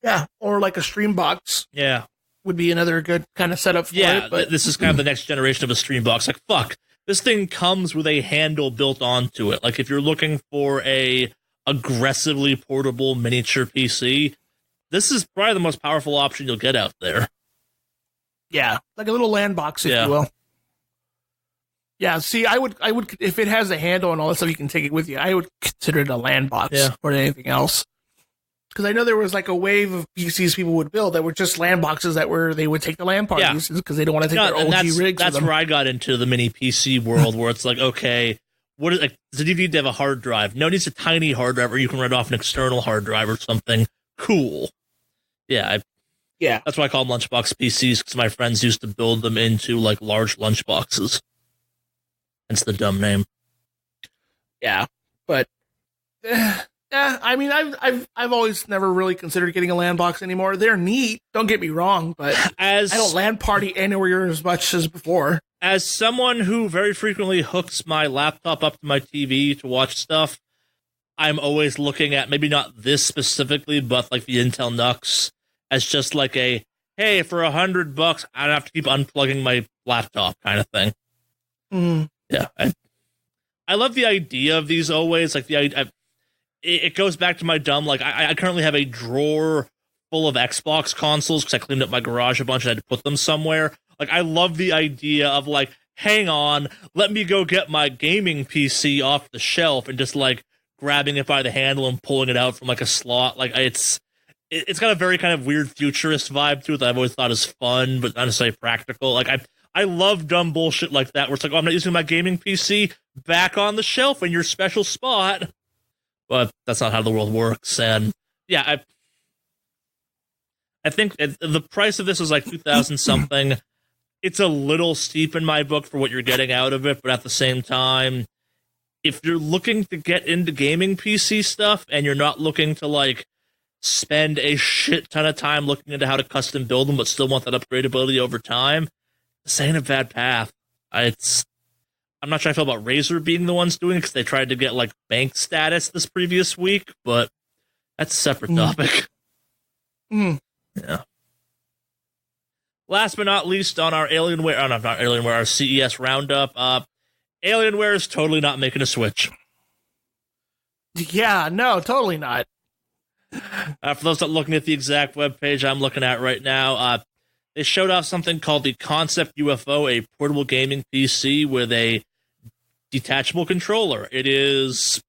Yeah, or like a stream box. Yeah. Would be another good kind of setup for it. But this is kind of the next generation of a stream box. Like, fuck. This thing comes with a handle built onto it. Like, if you're looking for a aggressively portable miniature PC, this is probably the most powerful option you'll get out there. Yeah, like a little LAN box, if you will. Yeah, see, I would, if it has a handle and all that stuff, you can take it with you. I would consider it a LAN box more than anything else. Because I know there was like a wave of PCs people would build that were just LAN boxes they would take to LAN parties because they don't want to take their OG rigs. That's where I got into the mini PC world, where it's like, okay, what is like? Does it need to have a hard drive? No, it needs a tiny hard drive, or you can run off an external hard drive or something. Cool. Yeah. That's why I call them lunchbox PCs, because my friends used to build them into like large lunchboxes. Hence the dumb name. Yeah, but I mean, I've always never really considered getting a LAN box anymore. They're neat, don't get me wrong, but I don't LAN party anywhere as much as before. As someone who very frequently hooks my laptop up to my TV to watch stuff, I'm always looking at, maybe not this specifically, but like the Intel NUCs as just like a, hey, for $100, I don't have to keep unplugging my laptop kind of thing. Mm. Yeah, I love the idea of these always. Like, it goes back to my dumb, like, I currently have a drawer full of Xbox consoles because I cleaned up my garage a bunch and I had to put them somewhere. Like, I love the idea of, like, hang on, let me go get my gaming PC off the shelf and just, like, grabbing it by the handle and pulling it out from, like, a slot. Like, it's got a very kind of weird futurist vibe to it that I've always thought is fun, but not necessarily practical. Like, I love dumb bullshit like that, where it's like, oh, I'm not using my gaming PC, back on the shelf in your special spot. But that's not how the world works. And yeah, I think the price of this is like $2,000 something. It's a little steep in my book for what you're getting out of it, but at the same time, if you're looking to get into gaming PC stuff and you're not looking to like spend a shit ton of time looking into how to custom build them, but still want that upgradability over time, this ain't a bad path. I'm not sure I feel about Razer being the ones doing it, because they tried to get like bank status this previous week, but that's a separate topic. Mm. Yeah. Last but not least, on our our CES roundup, Alienware is totally not making a Switch. Yeah, no, totally not. For those that are looking at the exact webpage I'm looking at right now, they showed off something called the Concept UFO, a portable gaming PC with a detachable controller. It is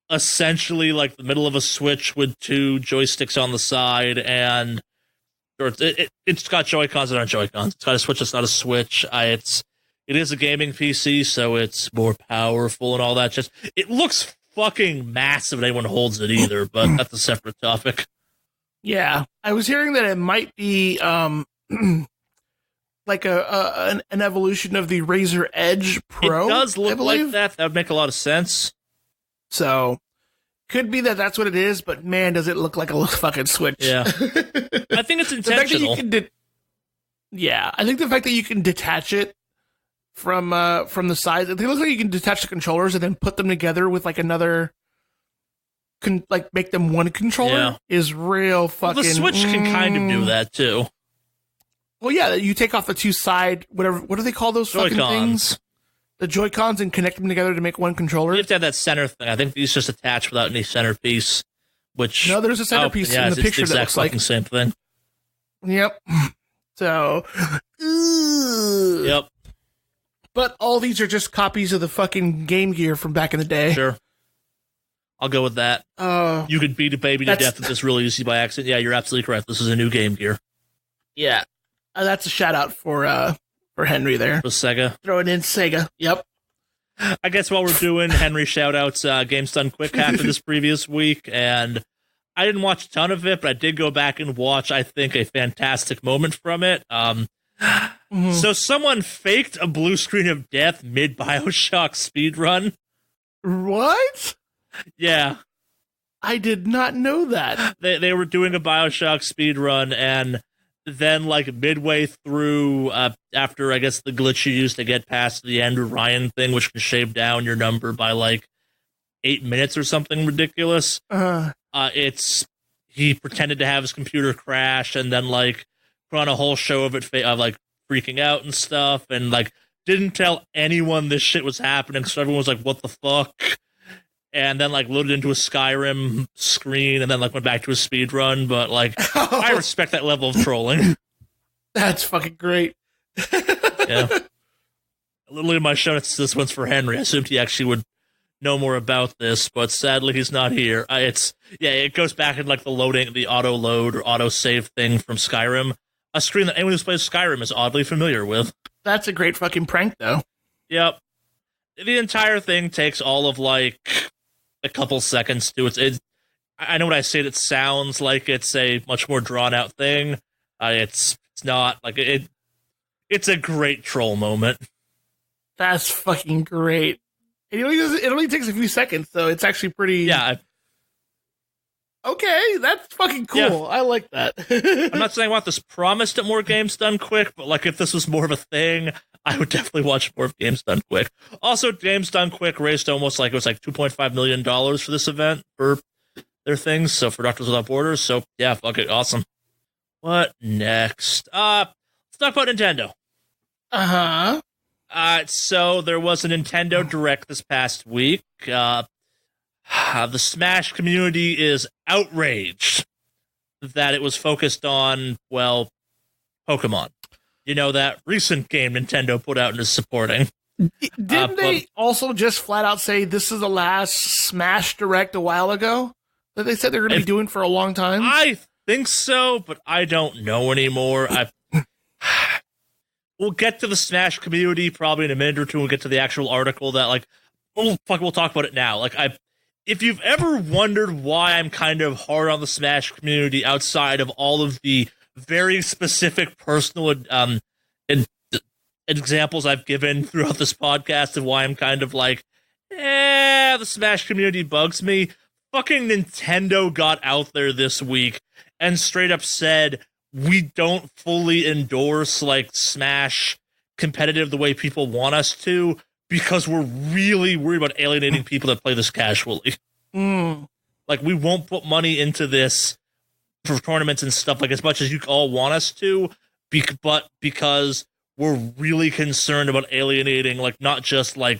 essentially like the middle of a Switch with two joysticks on the side, and it's got Joy-Cons that aren't Joy-Cons. It's got a Switch that's not a Switch. It is a gaming PC, so it's more powerful and all that. Just, it looks fucking massive if anyone holds it either, but that's a separate topic. Yeah, I was hearing that it might be like an evolution of the Razer Edge Pro. It does look like that. That would make a lot of sense. So, could be that that's what it is, but man, does it look like a fucking Switch. Yeah. I think it's intentional. I think the fact that you can detach it from the sides, it looks like you can detach the controllers and then put them together with like another, make them one controller is real fucking... Well, the Switch can kind of do that too. Well, yeah, you take off the two side, what do they call those fucking things? The Joy-Cons, and connect them together to make one controller. You have to have that center thing. I think these just attach without any centerpiece. Which no, there's a centerpiece in the picture that looks like the same thing. Yep. So. Yep. But all these are just copies of the fucking Game Gear from back in the day. Sure. I'll go with that. You could beat a baby to death with this really easy by accident. Yeah, you're absolutely correct. This is a new Game Gear. Yeah. That's a shout out for Henry there. For Sega. Throwing in Sega. Yep. I guess while we're doing Henry shout outs, Games Done Quick happened this previous week, and I didn't watch a ton of it, but I did go back and watch, I think, a fantastic moment from it. So someone faked a blue screen of death mid Bioshock speedrun. What? Yeah. I did not know that. They were doing a Bioshock speedrun, and then, like, midway through, after, I guess, the glitch you used to get past the Andrew Ryan thing, which can shave down your number by, like, 8 minutes or something ridiculous, he pretended to have his computer crash and then, like, put on a whole show of it, like, freaking out and stuff, and, like, didn't tell anyone this shit was happening, so everyone was like, what the fuck? And then, like, loaded into a Skyrim screen and then, like, went back to a speed run. But, like, I respect that level of trolling. That's fucking great. Yeah. Literally in my show notes, this one's for Henry. I assumed he actually would know more about this, but sadly he's not here. It goes back in, like, the auto load or auto save thing from Skyrim. A screen that anyone who's played Skyrim is oddly familiar with. That's a great fucking prank, though. Yep. The entire thing takes all of, like, a couple seconds to it. I know when I say it sounds like it's a much more drawn out thing. It's not like it. It's a great troll moment. That's fucking great. It only takes a few seconds, so it's actually pretty. Yeah. Okay, that's fucking cool. Yeah. I like that. I'm not saying I want this promised at more Games Done Quick, but like if this was more of a thing, I would definitely watch more of Games Done Quick. Also, Games Done Quick raised almost like it was like $2.5 million for this event for their things. So for Doctors Without Borders. So yeah, fuck it, awesome. What next? Let's talk about Nintendo. So there was a Nintendo Direct this past week. The Smash community is outraged that it was focused on, well, Pokemon. You know, that recent game Nintendo put out and is supporting. Didn't they also just flat out say this is the last Smash Direct a while ago? That they said they're going to be doing for a long time? I think so, but I don't know anymore. We'll get to the Smash community probably in a minute or two. We'll get to the actual article that, like, we'll talk about it now. Like, if you've ever wondered why I'm kind of hard on the Smash community outside of all of the very specific personal examples I've given throughout this podcast of why I'm kind of like, the Smash community bugs me, fucking Nintendo got out there this week and straight up said, we don't fully endorse, like, Smash competitive the way people want us to, because we're really worried about alienating people that play this casually. Like, we won't put money into this for tournaments and stuff, like, as much as you all want us to, but because we're really concerned about alienating, like, not just, like,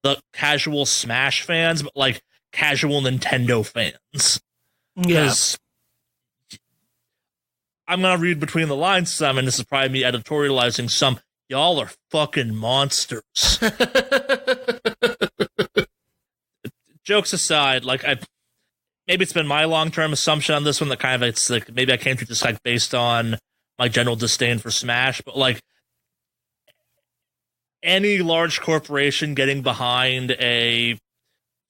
the casual Smash fans, but, like, casual Nintendo fans. Yes. I'm going to read between the lines some, and this is probably me editorializing some. Y'all are fucking monsters. Jokes aside, like, maybe it's been my long-term assumption on this one that kind of, it's like, maybe I came to this, like, based on my general disdain for Smash, but, like, any large corporation getting behind a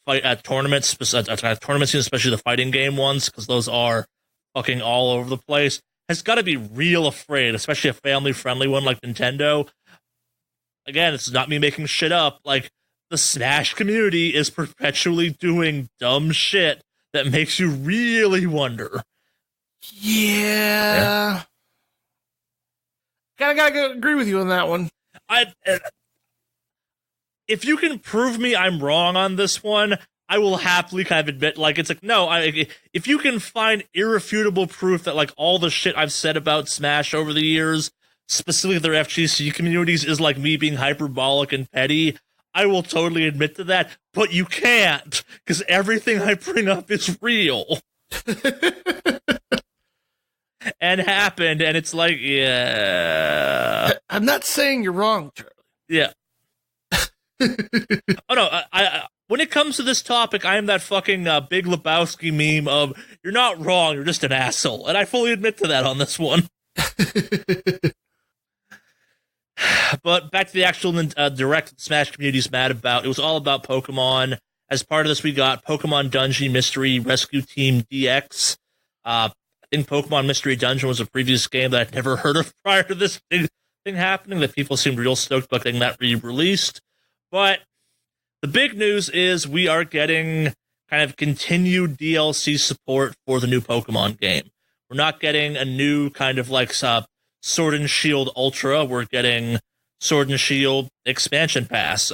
fight at tournaments, tournaments, especially the fighting game ones, because those are fucking all over the place, has got to be real afraid, especially a family-friendly one like Nintendo. Again, it's not me making shit up. Like, the Smash community is perpetually doing dumb shit that makes you really wonder. Yeah. Gotta agree with you on that one. If you can prove me I'm wrong on this one, I will happily kind of admit, like, it's like, no, if you can find irrefutable proof that, like, all the shit I've said about Smash over the years, specifically their FGC communities, is, like, me being hyperbolic and petty, I will totally admit to that, but you can't, because everything I bring up is real. And happened, and it's like, yeah. I'm not saying you're wrong, Charlie. Yeah. Oh, no, I when it comes to this topic, I am that fucking Big Lebowski meme of, you're not wrong, you're just an asshole. And I fully admit to that on this one. But back to the actual direct Smash community's mad about. It was all about Pokemon. As part of this, we got Pokemon Dungeon Mystery Rescue Team DX. I think Pokemon Mystery Dungeon was a previous game that I'd never heard of prior to this big thing happening, that people seemed real stoked about getting that re-released. But the big news is we are getting kind of continued DLC support for the new Pokemon game. We're not getting a new kind of like Sword and Shield Ultra. We're getting Sword and Shield Expansion Pass.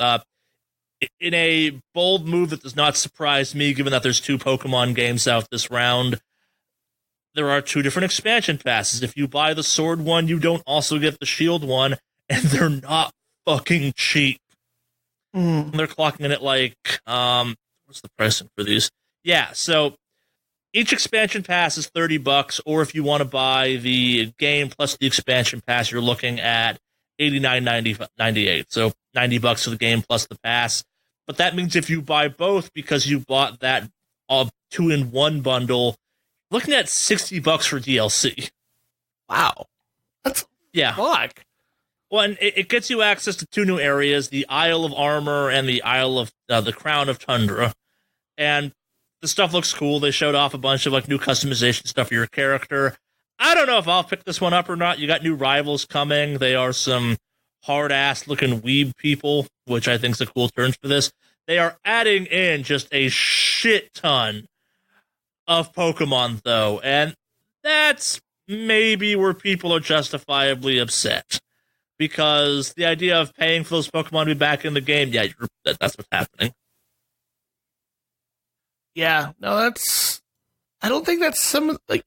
In a bold move that does not surprise me, given that there's 2 Pokemon games out this round, there are 2 different expansion passes. If you buy the Sword one, you don't also get the Shield one, and they're not fucking cheap. They're clocking in at like, what's the pricing for these? Yeah, so each expansion pass is $30, or if you want to buy the game plus the expansion pass, you're looking at $89.98. So $90 for the game plus the pass. But that means if you buy both because you bought that 2-in-1 bundle, looking at $60 for DLC. Wow. That's fuck. Well, and it gets you access to 2 new areas, the Isle of Armor and the Isle of the Crown of Tundra. And the stuff looks cool. They showed off a bunch of like new customization stuff for your character. I don't know if I'll pick this one up or not. You got new rivals coming. They are some hard-ass looking weeb people, which I think is a cool turn for this. They are adding in just a shit ton of Pokemon, though, and that's maybe where people are justifiably upset. Because the idea of paying for those Pokemon to be back in the game, yeah, that's what's happening. Yeah, no, I don't think that's some, like,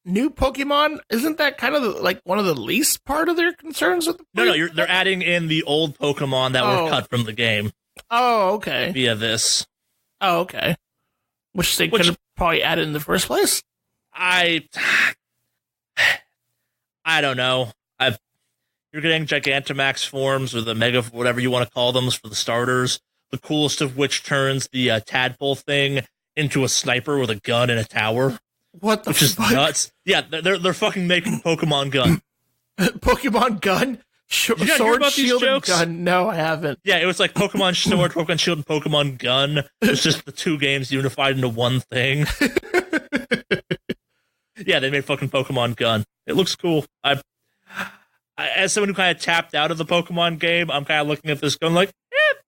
new Pokemon. Isn't that kind of like one of the least part of their concerns with the No, they're adding in the old Pokemon that were cut from the game. Oh, okay. Via this. Oh, okay. Which they could have probably added in the first place. I don't know. You're getting Gigantamax forms, or the Mega, whatever you want to call them, for the starters. The coolest of which turns the tadpole thing into a sniper with a gun in a tower. What the fuck? Which is nuts. Yeah, they're fucking making Pokemon Gun. Pokemon Gun? Sword, Shield, and Gun? No, I haven't. Yeah, it was like Pokemon Sword, Pokemon Shield, and Pokemon Gun. It's just the 2 games unified into one thing. Yeah, they made fucking Pokemon Gun. It looks cool. As someone who kind of tapped out of the Pokemon game, I'm kind of looking at this going like,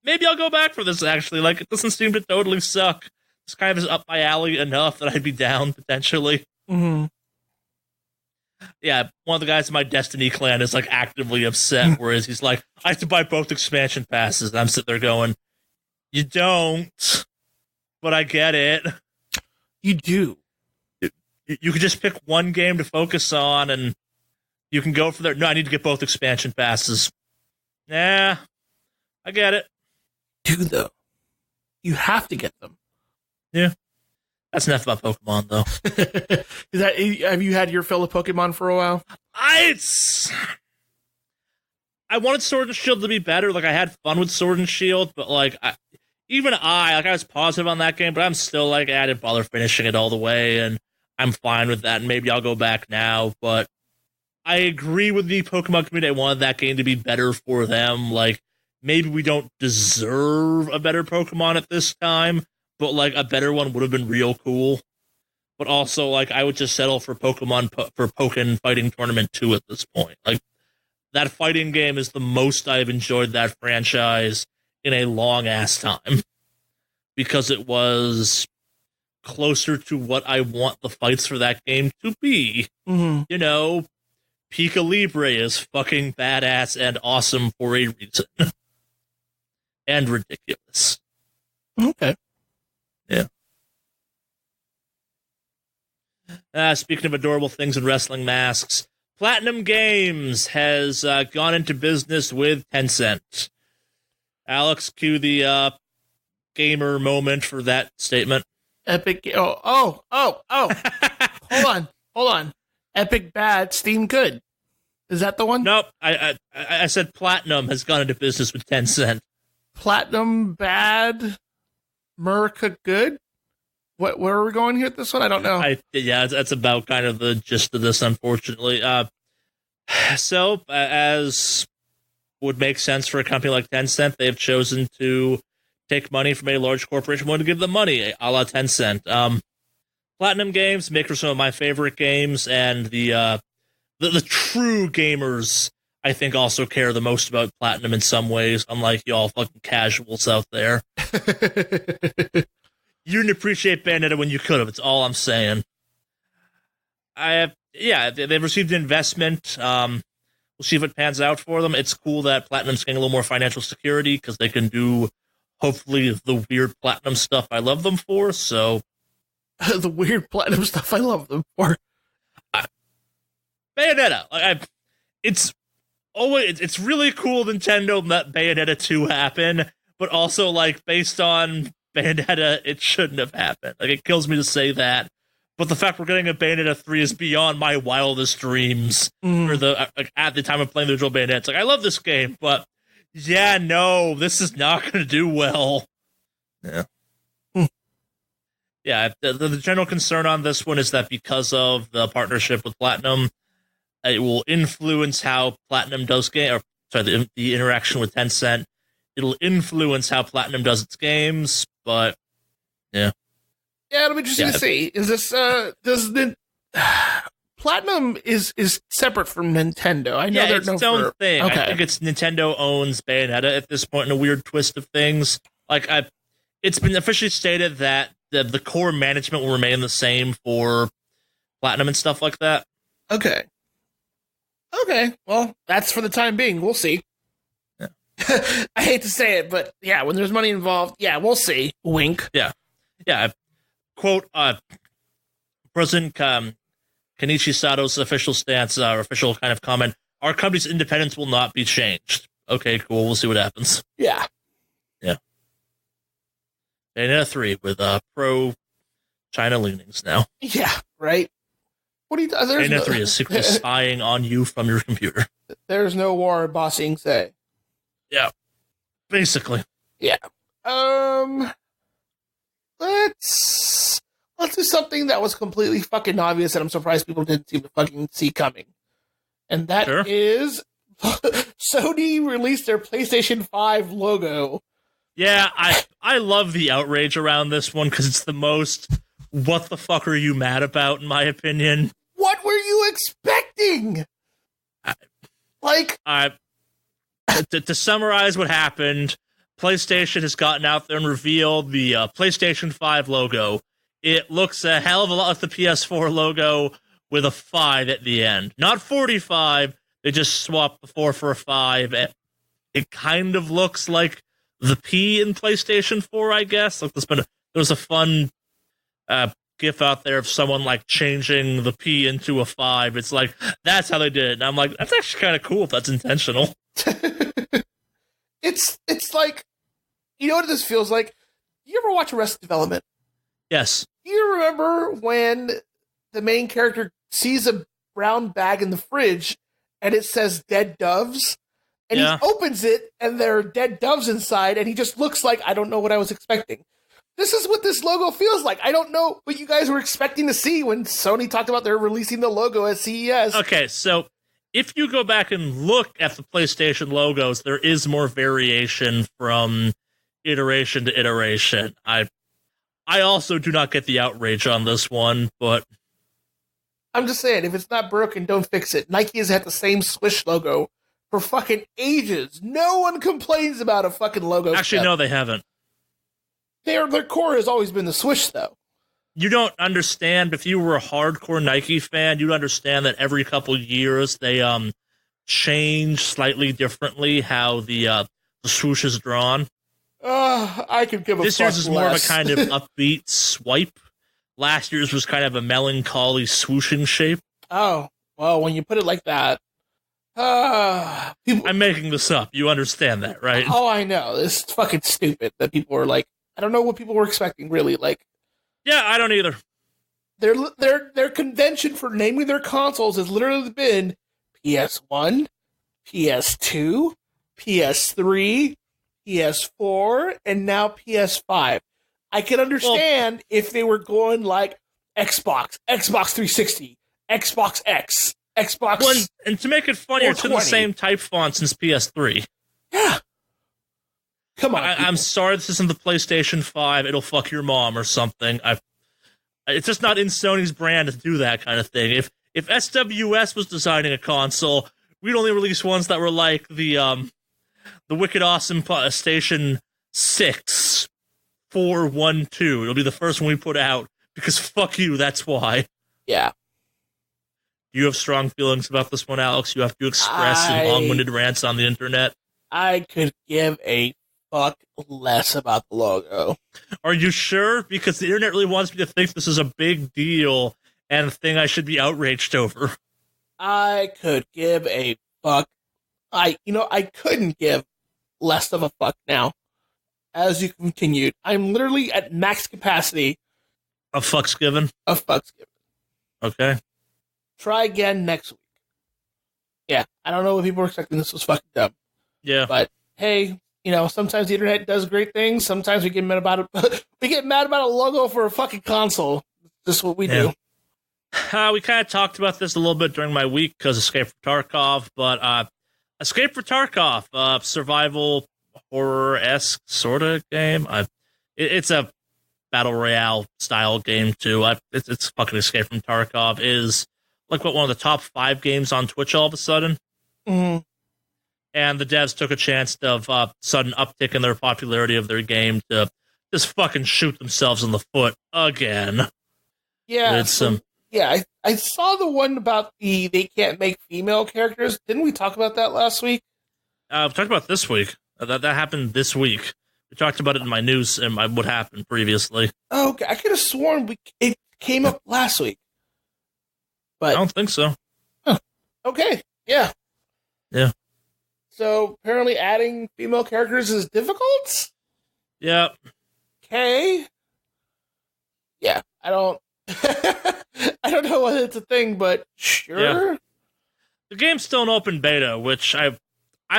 maybe I'll go back for this, actually. Like, it doesn't seem to totally suck. It's kind of is up my alley enough that I'd be down, potentially. Mm-hmm. Yeah, one of the guys in my Destiny clan is, like, actively upset, whereas he's like, I have to buy both expansion passes. And I'm sitting there going, you don't, but I get it. You do. You could just pick one game to focus on, and you can go for there. No, I need to get both expansion passes. Nah, I get it. Do though. You have to get them. Yeah. That's enough about Pokemon, though. Have you had your fill of Pokemon for a while? I wanted Sword and Shield to be better. Like, I had fun with Sword and Shield, but, like, I was positive on that game, but I'm still, like, I didn't bother finishing it all the way, and I'm fine with that, and maybe I'll go back now, but I agree with the Pokemon community. I wanted that game to be better for them. Like, maybe we don't deserve a better Pokemon at this time, but, like, a better one would have been real cool. But also, like, I would just settle for for Pokken Fighting Tournament 2 at this point. Like, that fighting game is the most I've enjoyed that franchise in a long-ass time. Because it was closer to what I want the fights for that game to be. Mm-hmm. You know, Pika Libre is fucking badass and awesome for a reason. And ridiculous. Okay. Yeah. Speaking of adorable things in wrestling masks, Platinum Games has gone into business with Tencent. Alex, cue the gamer moment for that statement. Epic. Oh. Hold on. Epic bad, Steam good. Is that the one? Nope. I said Platinum has gone into business with Tencent. Platinum bad, America good? Where are we going here with this one? I don't know. That's about kind of the gist of this, unfortunately. So, as would make sense for a company like Tencent, they have chosen to take money from a large corporation, want to give them money, a la Tencent. Platinum Games, maker of some of my favorite games, and the true gamers, I think, also care the most about Platinum in some ways, unlike y'all fucking casuals out there. You didn't appreciate Bayonetta when you could have, it's all I'm saying. They've received an investment. We'll see if it pans out for them. It's cool that Platinum's getting a little more financial security because they can do, hopefully, the weird Platinum stuff I love them for, so... The weird Platinum stuff I love them for. Bayonetta. It's really cool Nintendo let Bayonetta 2 happen, but also, like, based on Bayonetta, it shouldn't have happened. Like, it kills me to say that. But the fact we're getting a Bayonetta 3 is beyond my wildest dreams at the time of playing the original Bayonetta. It's like, I love this game, but yeah, no, this is not going to do well. Yeah. Yeah, the general concern on this one is that because of the partnership with Platinum, it will influence how Platinum does the interaction with Tencent. It'll influence how Platinum does its games, but yeah. Yeah, it'll be interesting to see. Is this Platinum is separate from Nintendo? I know it's its own thing. Okay. I think it's Nintendo owns Bayonetta at this point in a weird twist of things. Like it's been officially stated that the core management will remain the same for Platinum and stuff like that. Okay. Well, that's for the time being. We'll see. Yeah. I hate to say it, but yeah, when there's money involved, yeah, we'll see. Wink. Yeah. Quote, President Kenichi Sato's official stance, official kind of comment, our company's independence will not be changed. Okay, cool. We'll see what happens. Yeah. Bayonetta 3 with pro-China leanings now. Yeah, right. What do you? Bayonetta 3 is secretly spying on you from your computer. There's no war, bossing say. Yeah, basically. Yeah. Let's do something that was completely fucking obvious and I'm surprised people didn't seem to fucking see coming. And that is Sony released their PlayStation 5 logo. Yeah, I love the outrage around this one because it's the most what the fuck are you mad about, in my opinion. What were you expecting? To summarize what happened, PlayStation has gotten out there and revealed the PlayStation 5 logo. It looks a hell of a lot like the PS4 logo with a 5 at the end. Not 45, they just swapped the 4 for a 5. It kind of looks like the P in PlayStation 4, I guess. Like there was a fun gif out there of someone like changing the P into a 5. It's like, that's how they did it. And I'm like, that's actually kind of cool if that's intentional. It's like, you know what this feels like? You ever watch Arrested Development? Yes. You remember when the main character sees a brown bag in the fridge and it says dead doves? And he opens it, and there are dead doves inside, and he just looks like, I don't know what I was expecting. This is what this logo feels like. I don't know what you guys were expecting to see when Sony talked about they're releasing the logo at CES. Okay, so if you go back and look at the PlayStation logos, there is more variation from iteration to iteration. I also do not get the outrage on this one, but... I'm just saying, if it's not broken, don't fix it. Nike has had the same Swish logo for fucking ages. No one complains about a fucking logo. Actually, no, they haven't. Their core has always been the Swish, though. You don't understand, if you were a hardcore Nike fan, you'd understand that every couple years they change slightly differently how the swoosh is drawn. I could give a fuck This year's is more of a less. kind of upbeat swipe. Last year's was kind of a melancholy swooshing shape. Oh, well, when you put it like that, I'm making this up. You understand that, right? Oh, I know. This is fucking stupid that people were like, I don't know what people were expecting, really. Like, yeah, I don't either. Their convention for naming their consoles has literally been PS1, PS2, PS3, PS4, and now PS5. I can understand if they were going like Xbox 360, Xbox X, Xbox. Well, and to make it funnier, it's in the 420. same type font since PS3. Yeah. Come on. I'm sorry this isn't the PlayStation 5. It'll fuck your mom or something. It's just not in Sony's brand to do that kind of thing. If SWS was designing a console, we'd only release ones that were like the Wicked Awesome Station 6 412. It'll be the first one we put out because fuck you, that's why. Yeah. Do you have strong feelings about this one, Alex? You have to express in long-winded rants on the internet. I could give a fuck less about the logo. Are you sure? Because the internet really wants me to think this is a big deal and a thing I should be outraged over. I could give a fuck. I couldn't give less of a fuck now. As you continued, I'm literally at max capacity Of fucks given? of fucks given. Okay. Try again next week. Yeah, I don't know what people were expecting. This was fucking dumb. Yeah. But hey, sometimes the internet does great things. Sometimes we get mad about it. We get mad about a logo for a fucking console. This is what we do. We kind of talked about this a little bit during my week because Escape from Tarkov, but Escape from Tarkov, survival horror-esque sort of game. It's a battle royale style game too. It's fucking Escape from Tarkov is like one of the top 5 games on Twitch all of a sudden. Mm-hmm. And the devs took a chance of sudden uptick in their popularity of their game to just fucking shoot themselves in the foot again. Yeah. It's I saw the one about they can't make female characters. Didn't we talk about that last week? we talked about this week. That happened this week. We talked about it in my news and what happened previously. Oh, okay. I could have sworn it came up last week. But I don't think so. okay. Yeah. Yeah. So apparently adding female characters is difficult? Yeah. Okay. Yeah. I don't I don't know whether it's a thing, but sure. Yeah. The game's still in open beta, which I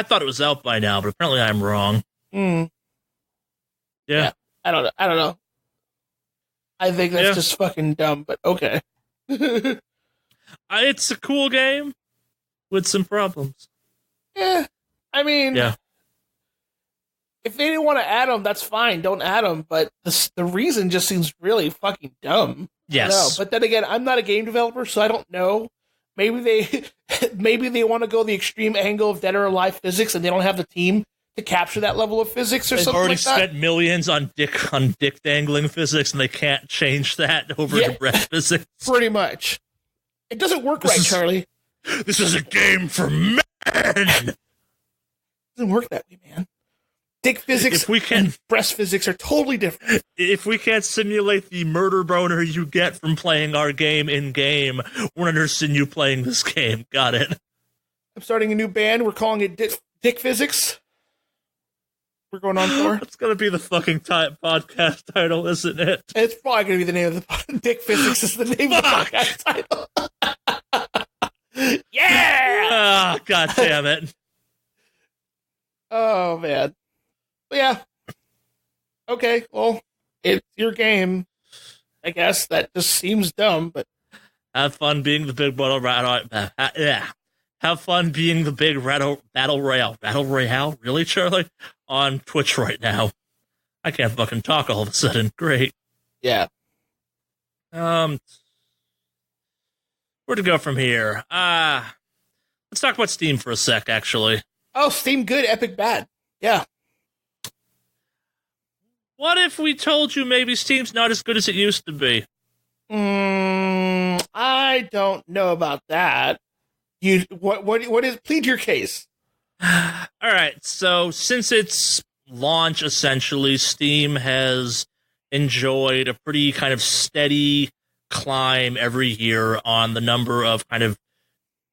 thought it was out by now, but apparently I'm wrong. Yeah. I don't know. I think that's just fucking dumb, but okay. It's a cool game with some problems. Yeah. I mean, if they didn't want to add them, that's fine. Don't add them. But the reason just seems really fucking dumb. Yes. But then again, I'm not a game developer, so I don't know. Maybe they want to go the extreme angle of Dead or Alive physics, and they don't have the team to capture that level of physics or They've something already like that. spent millions on dick dangling physics, and they can't change that over to breast physics. Pretty much. It doesn't work Charlie. This is a game for men. It doesn't work that way, man. Dick physics and breast physics are totally different. If we can't simulate the murder boner you get from playing our game in-game, we're not interested in you playing this game. Got it. I'm starting a new band. We're calling it Dick Physics. We're going on for. That's going to be the fucking podcast title, isn't it? It's probably going to be the name of the Dick Physics is the name of the podcast title. Yeah! Ah, God damn it. Oh, man. But yeah. Okay, well, it's your game. I guess that just seems dumb, but have fun being the big Have fun being the big battle royale. Really, Charlie? On Twitch right now. I can't fucking talk all of a sudden. Great. Yeah. Where to go from here? Let's talk about Steam for a sec, actually. Oh, Steam good, Epic bad. Yeah. What if we told you maybe Steam's not as good as it used to be? I don't know about that. What is plead your case? All right, so since its launch, essentially, Steam has enjoyed a pretty kind of steady climb every year on the number of kind of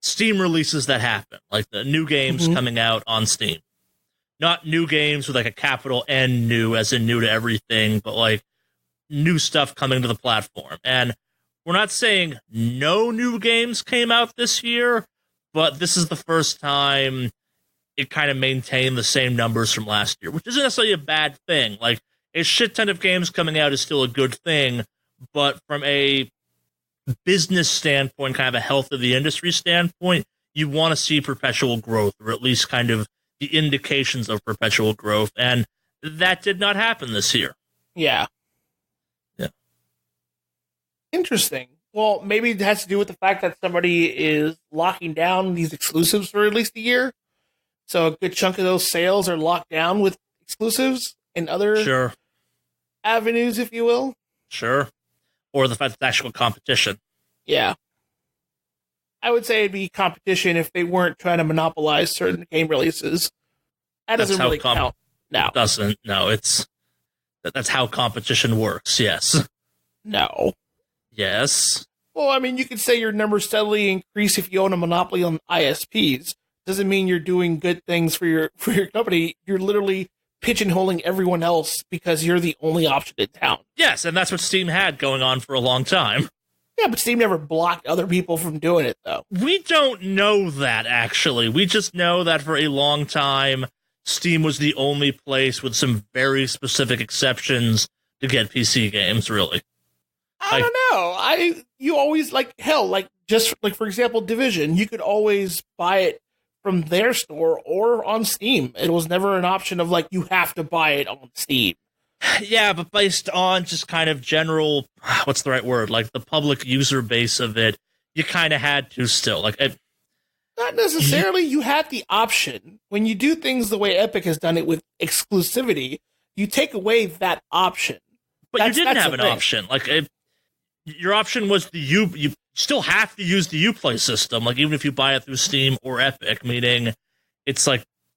Steam releases that happen, like the new games coming out on Steam. Not new games with like a capital N new, as in new to everything, but like new stuff coming to the platform. And we're not saying no new games came out this year, but this is the first time it kind of maintained the same numbers from last year, which isn't necessarily a bad thing. Like, a shit ton of games coming out is still a good thing, but from a business standpoint, kind of a health of the industry standpoint, you want to see perpetual growth, or at least kind of the indications of perpetual growth. And that did not happen this year. Yeah. Yeah. Interesting. Well, maybe it has to do with the fact that somebody is locking down these exclusives for at least a year. So a good chunk of those sales are locked down with exclusives and other avenues, if you will. Sure. Or the fact that it's actual competition. Yeah. I would say it'd be competition if they weren't trying to monopolize certain game releases. That doesn't really count. No. It doesn't. No, that's how competition works, yes. No. Yes. Well, I mean, you could say your numbers steadily increase if you own a monopoly on ISPs. Doesn't mean you're doing good things for your company. You're literally pigeonholing everyone else because you're the only option in town. Yes, and that's what Steam had going on for a long time. Yeah, but Steam never blocked other people from doing it, though. We don't know that, actually. We just know that for a long time, Steam was the only place with some very specific exceptions to get PC games, really. I don't know. You always, just for example, Division, you could always buy it from their store or on Steam. It was never an option of, you have to buy it on Steam. Yeah, but based on just kind of general, what's the right word? The public user base of it, you kind of had to still. Not necessarily. You had the option. When you do things the way Epic has done it with exclusivity, you take away that option. But you didn't have an option. Your option was you still have to use the Uplay system, even if you buy it through Steam or Epic, meaning it's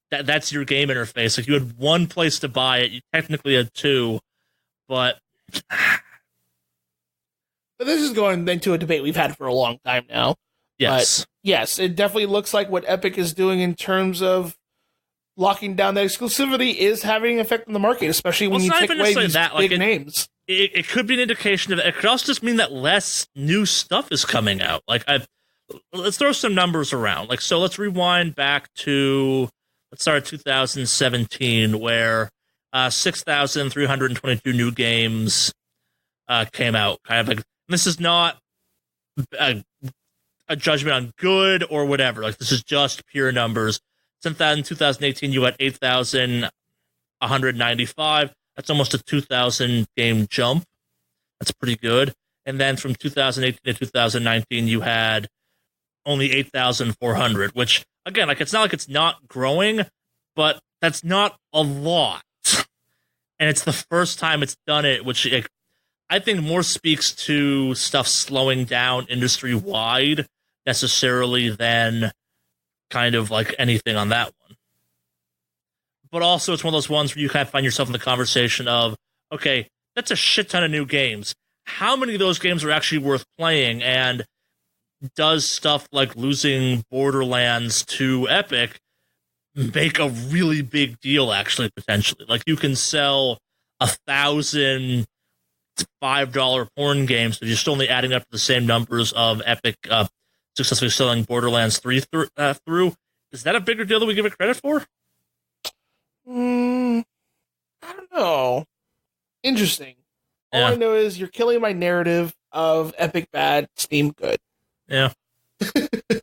that's your game interface. You had one place to buy it. You technically had two, but this is going into a debate we've had for a long time now. Yes. But yes, it definitely looks like what Epic is doing in terms of locking down that exclusivity is having an effect on the market, especially when you take away these big names. It could be an indication of it. It could also just mean that less new stuff is coming out. Let's throw some numbers around. So let's rewind back to, let's start at 2017, where 6,322 new games came out. This is not a judgment on good or whatever. This is just pure numbers. In 2018, you had 8,195. That's almost a 2,000 game jump. That's pretty good. And then from 2018 to 2019, you had only 8,400, which, again, it's not it's not growing, but that's not a lot. And it's the first time it's done it, which I think more speaks to stuff slowing down industry-wide necessarily than kind of anything on that one. But also, it's one of those ones where you kind of find yourself in the conversation of, okay, that's a shit ton of new games. How many of those games are actually worth playing? And does stuff like losing Borderlands to Epic make a really big deal, actually, potentially? You can sell 1,000 $5 porn games, but you're still only adding up to the same numbers of Epic successfully selling Borderlands 3 through. Is that a bigger deal than we give it credit for? I don't know. Interesting. Yeah. All I know is you're killing my narrative of Epic bad, Steam good. Yeah. But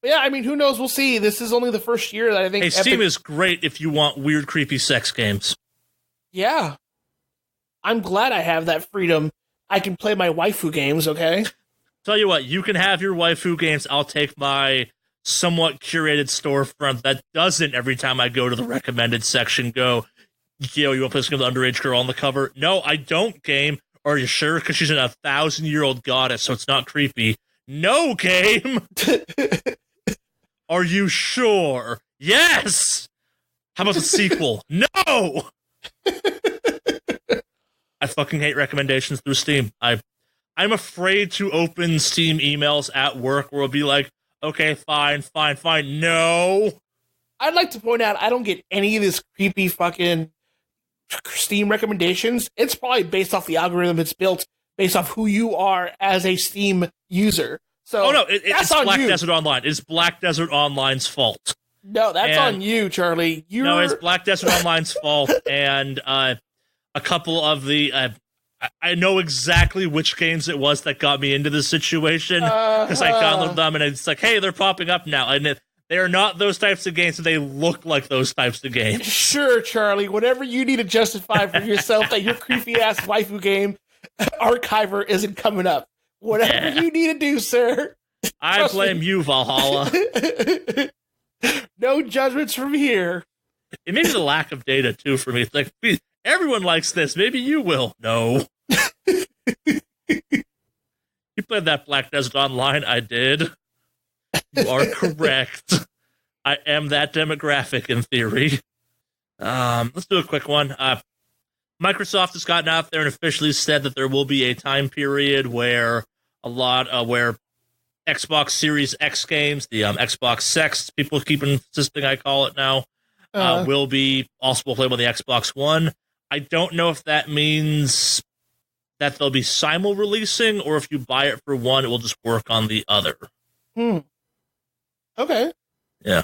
yeah, I mean, who knows? We'll see. This is only the first year that I think Steam is great if you want weird, creepy sex games. Yeah. I'm glad I have that freedom. I can play my waifu games, okay? Tell you what, you can have your waifu games. I'll take my somewhat curated storefront that doesn't, every time I go to the recommended section, go, you want to play some underage girl on the cover? No, I don't, game. Are you sure? Because she's a 1,000-year-old goddess, so it's not creepy. No, game! Are you sure? Yes! How about the sequel? No! I fucking hate recommendations through Steam. I'm afraid to open Steam emails at work where it'll be like, okay, fine. No! I'd like to point out, I don't get any of this creepy fucking Steam recommendations. It's probably based off the algorithm it's built based off who you are as a Steam user. So it's Black Desert Online. It's Black Desert Online's fault. No, that's on you, Charlie. No, it's Black Desert Online's fault, and a couple of the I know exactly which games it was that got me into this situation because I downloaded them and it's like, hey, they're popping up now. And they are not those types of games, and they look like those types of games. Sure, Charlie, whatever you need to justify for yourself that your creepy-ass waifu game archiver isn't coming up. Whatever you need to do, sir. I blame you, Valhalla. No judgments from here. It may be the lack of data, too, for me. It's like, everyone likes this. Maybe you will. No. You played that Black Desert Online? I did. You are correct. I am that demographic in theory. Let's do a quick one. Microsoft has gotten out there and officially said that there will be a time period where where Xbox Series X games, the Xbox Sex, people keep insisting I call it now, will be also playable on the Xbox One. I don't know if that means that they'll be simul-releasing, or if you buy it for one, it will just work on the other. Okay. Yeah.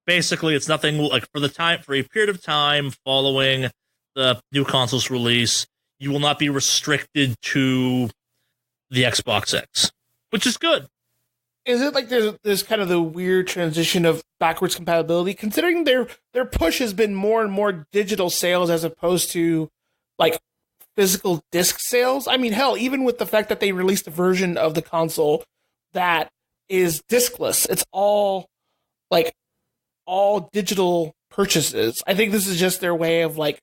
Basically, it's nothing like for a period of time following the new console's release, you will not be restricted to the Xbox X, which is good. Is it like there's kind of the weird transition of backwards compatibility, considering their push has been more and more digital sales as opposed to like physical disc sales? I mean, hell, even with the fact that they released a version of the console that is discless, it's all digital purchases. I think this is just their way of like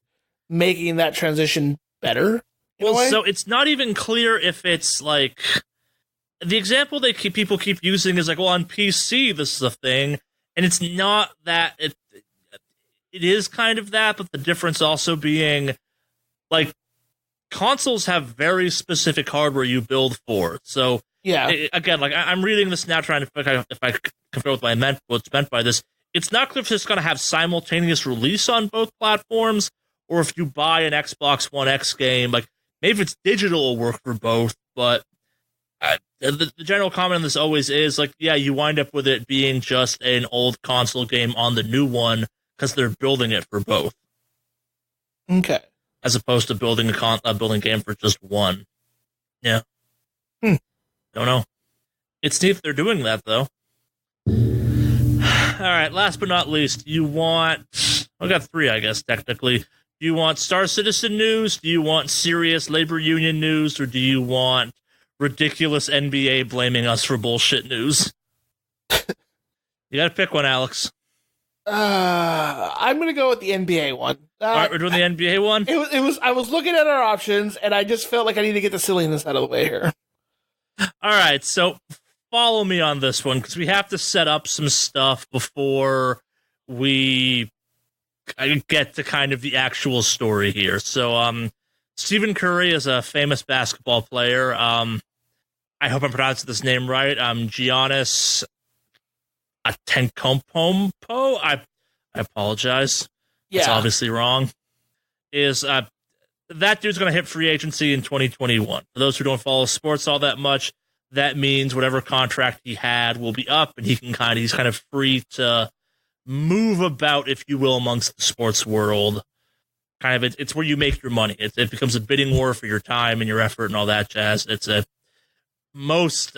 making that transition better. Well, so it's not even clear if it's like the example people keep using is like, well, on PC this is a thing, and it's not that. It is kind of that, but the difference also being like consoles have very specific hardware you build for. So yeah, again, like I'm reading this now, trying to figure out if I compare what's meant by this. It's not clear if it's going to have simultaneous release on both platforms, or if you buy an Xbox One X game, like maybe if it's digital, it'll work for both. But the general comment on this always is like, yeah, you wind up with it being just an old console game on the new one because they're building it for both. Okay. As opposed to building a building game for just one. Yeah. Don't know. It's neat if they're doing that, though. All right, last but not least, I got three, I guess, technically. Do you want Star Citizen news? Do you want serious labor union news? Or do you want ridiculous NBA blaming us for bullshit news? You gotta pick one, Alex. I'm gonna go with the NBA one. All right, we're doing the NBA one? It was. I was looking at our options, and I just felt like I need to get the silliness out of the way here. All right, so follow me on this one, because we have to set up some stuff before we get to kind of the actual story here. So, Stephen Curry is a famous basketball player. I hope I'm pronouncing this name right. Giannis Antetokounmpo. I apologize. Yeah. It's obviously wrong. That dude's going to hit free agency in 2021. For those who don't follow sports all that much, that means whatever contract he had will be up, and he's kind of free to move about, if you will, amongst the sports world. Kind of, it's where you make your money. It becomes a bidding war for your time and your effort and all that jazz. Most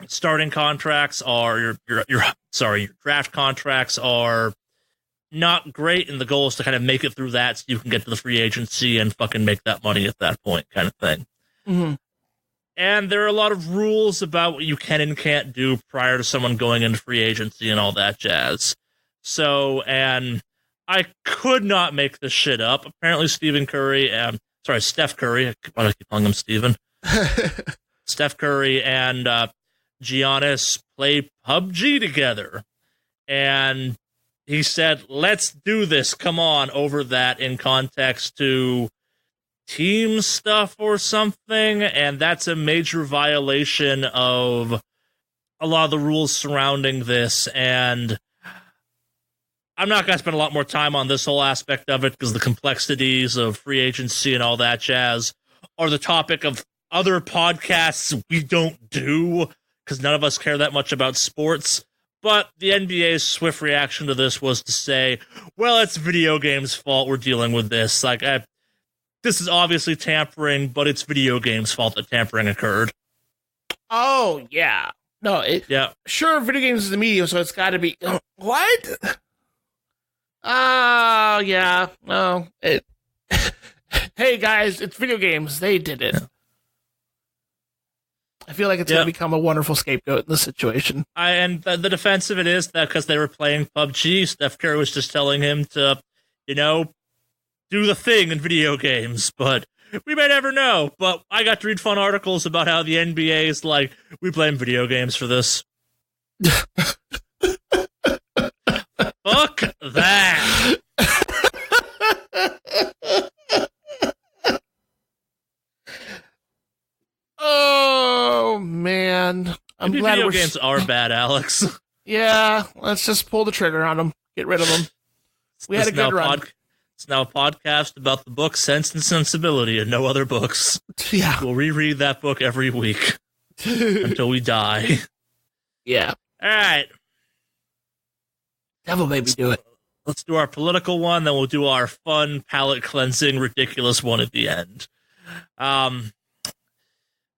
starting contracts are your draft contracts are not great, and the goal is to kind of make it through that so you can get to the free agency and fucking make that money at that point, kind of thing. Mm-hmm. And there are a lot of rules about what you can and can't do prior to someone going into free agency and all that jazz. So, and I could not make this shit up. Apparently Steph Curry, I keep calling him Steven. Steph Curry and Giannis play PUBG together. And he said, let's do this, come on, over that in context to team stuff or something, and that's a major violation of a lot of the rules surrounding this, and I'm not going to spend a lot more time on this whole aspect of it because the complexities of free agency and all that jazz are the topic of other podcasts we don't do because none of us care that much about sports. But the NBA's swift reaction to this was to say, well, it's video games' fault we're dealing with this. Like, this is obviously tampering, but it's video games' fault that tampering occurred. Oh, yeah. No, sure, video games is the medium, so it's got to be... What? Oh, yeah. No. Hey, guys, it's video games. They did it. Yeah. I feel like it's going to become a wonderful scapegoat in this situation. And the defense of it is that because they were playing PUBG, Steph Curry was just telling him to, do the thing in video games. But we may never know. But I got to read fun articles about how the NBA is like, we blame video games for this. Fuck that. Oh, man. I'm glad video games are bad, Alex. Yeah, let's just pull the trigger on them. Get rid of them. We had a good run. It's now a podcast about the book Sense and Sensibility and no other books. Yeah. We'll reread that book every week until we die. Yeah. All right. Devil made me do it. Let's do our political one, then we'll do our fun, palate-cleansing, ridiculous one at the end. Some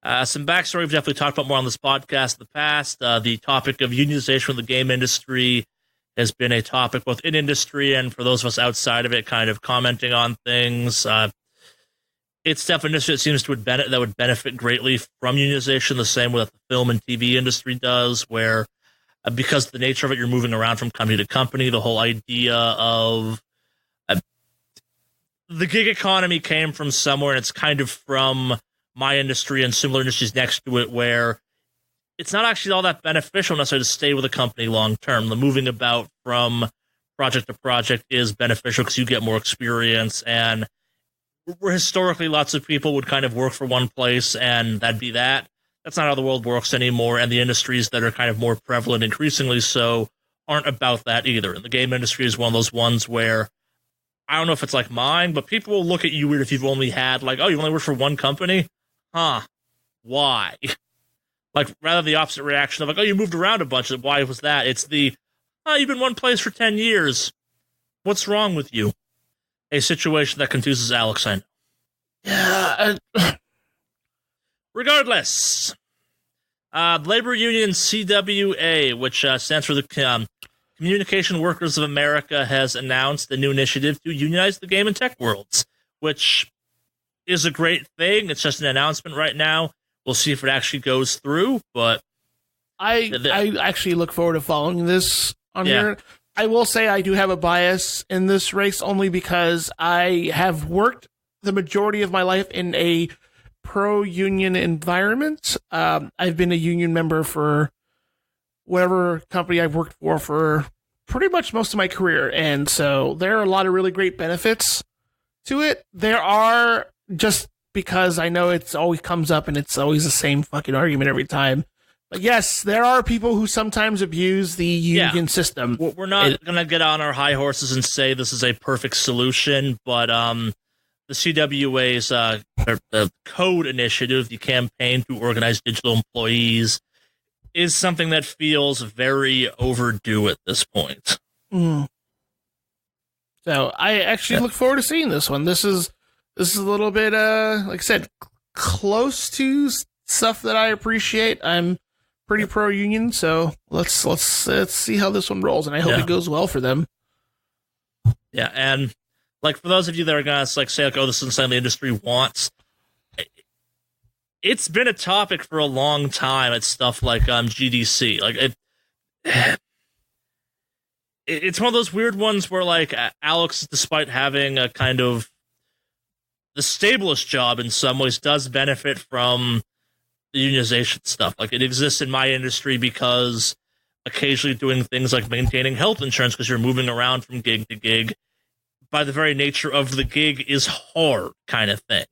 backstory we've definitely talked about more on this podcast in the past. The topic of unionization of the game industry has been a topic both in industry and for those of us outside of it, kind of commenting on things. It's definitely an industry that seems to that would benefit greatly from unionization, the same way that the film and TV industry does, where because of the nature of it, you're moving around from company to company. The whole idea of the gig economy came from somewhere, and it's kind of from my industry and similar industries next to it, where it's not actually all that beneficial necessarily to stay with a company long term. The moving about from project to project is beneficial because you get more experience, and where historically lots of people would kind of work for one place and that'd be that. That's not how the world works anymore, and the industries that are kind of more prevalent, increasingly so, aren't about that either. And the game industry is one of those ones where, I don't know if it's like mine, but people will look at you weird if you've only had, like, oh, you only work for one company? Huh. Why? Like, rather the opposite reaction of, like, oh, you moved around a bunch. Why was that? It's the, oh, you've been one place for 10 years. What's wrong with you? A situation that confuses Alex, I know. Yeah. Regardless, labor union CWA, which stands for the Communication Workers of America, has announced a new initiative to unionize the game and tech worlds, which is a great thing. It's just an announcement right now. We'll see if it actually goes through, but I actually look forward to following this on here. I will say I do have a bias in this race only because I have worked the majority of my life in a pro-union environment. I've been a union member for whatever company I've worked for pretty much most of my career, and so there are a lot of really great benefits to it. There are, just because I know it's always comes up and it's always the same fucking argument every time. But yes, there are people who sometimes abuse the union system. We're not going to get on our high horses and say this is a perfect solution, but the CWA's the code initiative, the campaign to organize digital employees, is something that feels very overdue at this point. Mm. So I actually look forward to seeing this one. This is a little bit, like I said, close to stuff that I appreciate. I'm pretty pro-union, so let's see how this one rolls, and I hope it goes well for them. Yeah, and like for those of you that are gonna like say like, oh, this is something the industry wants, it's been a topic for a long time at stuff like GDC. Like it's one of those weird ones where like Alex, despite having a kind of the stablest job in some ways, does benefit from the unionization stuff. Like it exists in my industry because occasionally doing things like maintaining health insurance because you're moving around from gig to gig, by the very nature of the gig, is hard kind of thing.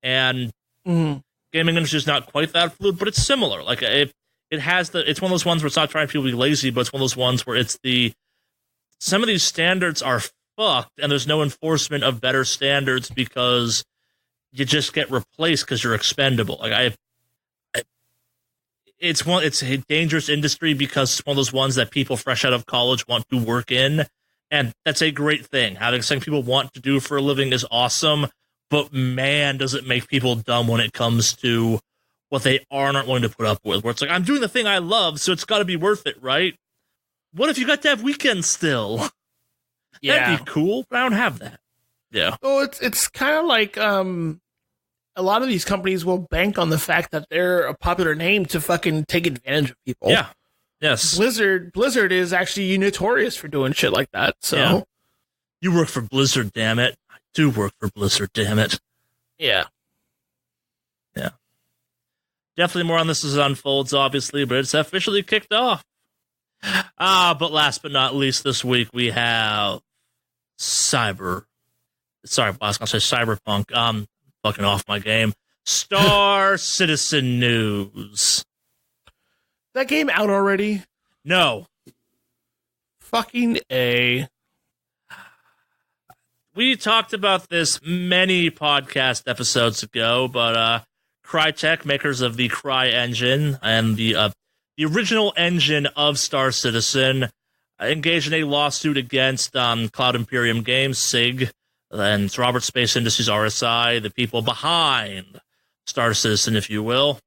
And gaming industry is not quite that fluid, but it's similar. Like it has it's one of those ones where it's not trying to people to be lazy, but it's one of those ones where it's some of these standards are fucked and there's no enforcement of better standards because you just get replaced because you're expendable. Like it's a dangerous industry because it's one of those ones that people fresh out of college want to work in, and that's a great thing. Having something people want to do for a living is awesome, but man, does it make people dumb when it comes to what they aren't willing to put up with, where it's like, I'm doing the thing I love, so it's got to be worth it, right? What if you got to have weekends still? Yeah. That'd be cool, but I don't have that. Yeah. Well, it's kind of like a lot of these companies will bank on the fact that they're a popular name to fucking take advantage of people. Yeah. Yes. Blizzard is actually notorious for doing shit like that. So yeah. You work for Blizzard, damn it. I do work for Blizzard, damn it. Yeah. Yeah. Definitely more on this as it unfolds, obviously, but it's officially kicked off. But last but not least, this week we have Cyberpunk. Fucking off my game. Star Citizen news. That game out already? No. Fucking A. We talked about this many podcast episodes ago, but Crytek, makers of the Cry engine and the original engine of Star Citizen, engaged in a lawsuit against Cloud Imperium Games, SIG, and Robert Space Industries, RSI, the people behind Star Citizen, if you will.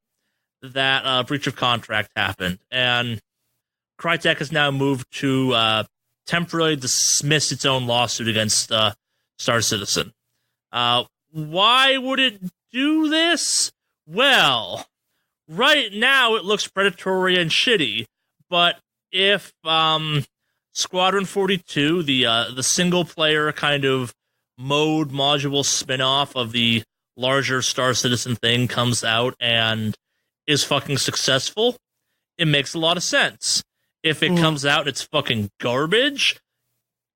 That breach of contract happened, and Crytek has now moved to temporarily dismiss its own lawsuit against Star Citizen. Why would it do this? Well, right now it looks predatory and shitty, but if Squadron 42, the single-player kind of mode module spin-off of the larger Star Citizen thing comes out and is fucking successful, it makes a lot of sense. If it comes out and it's fucking garbage,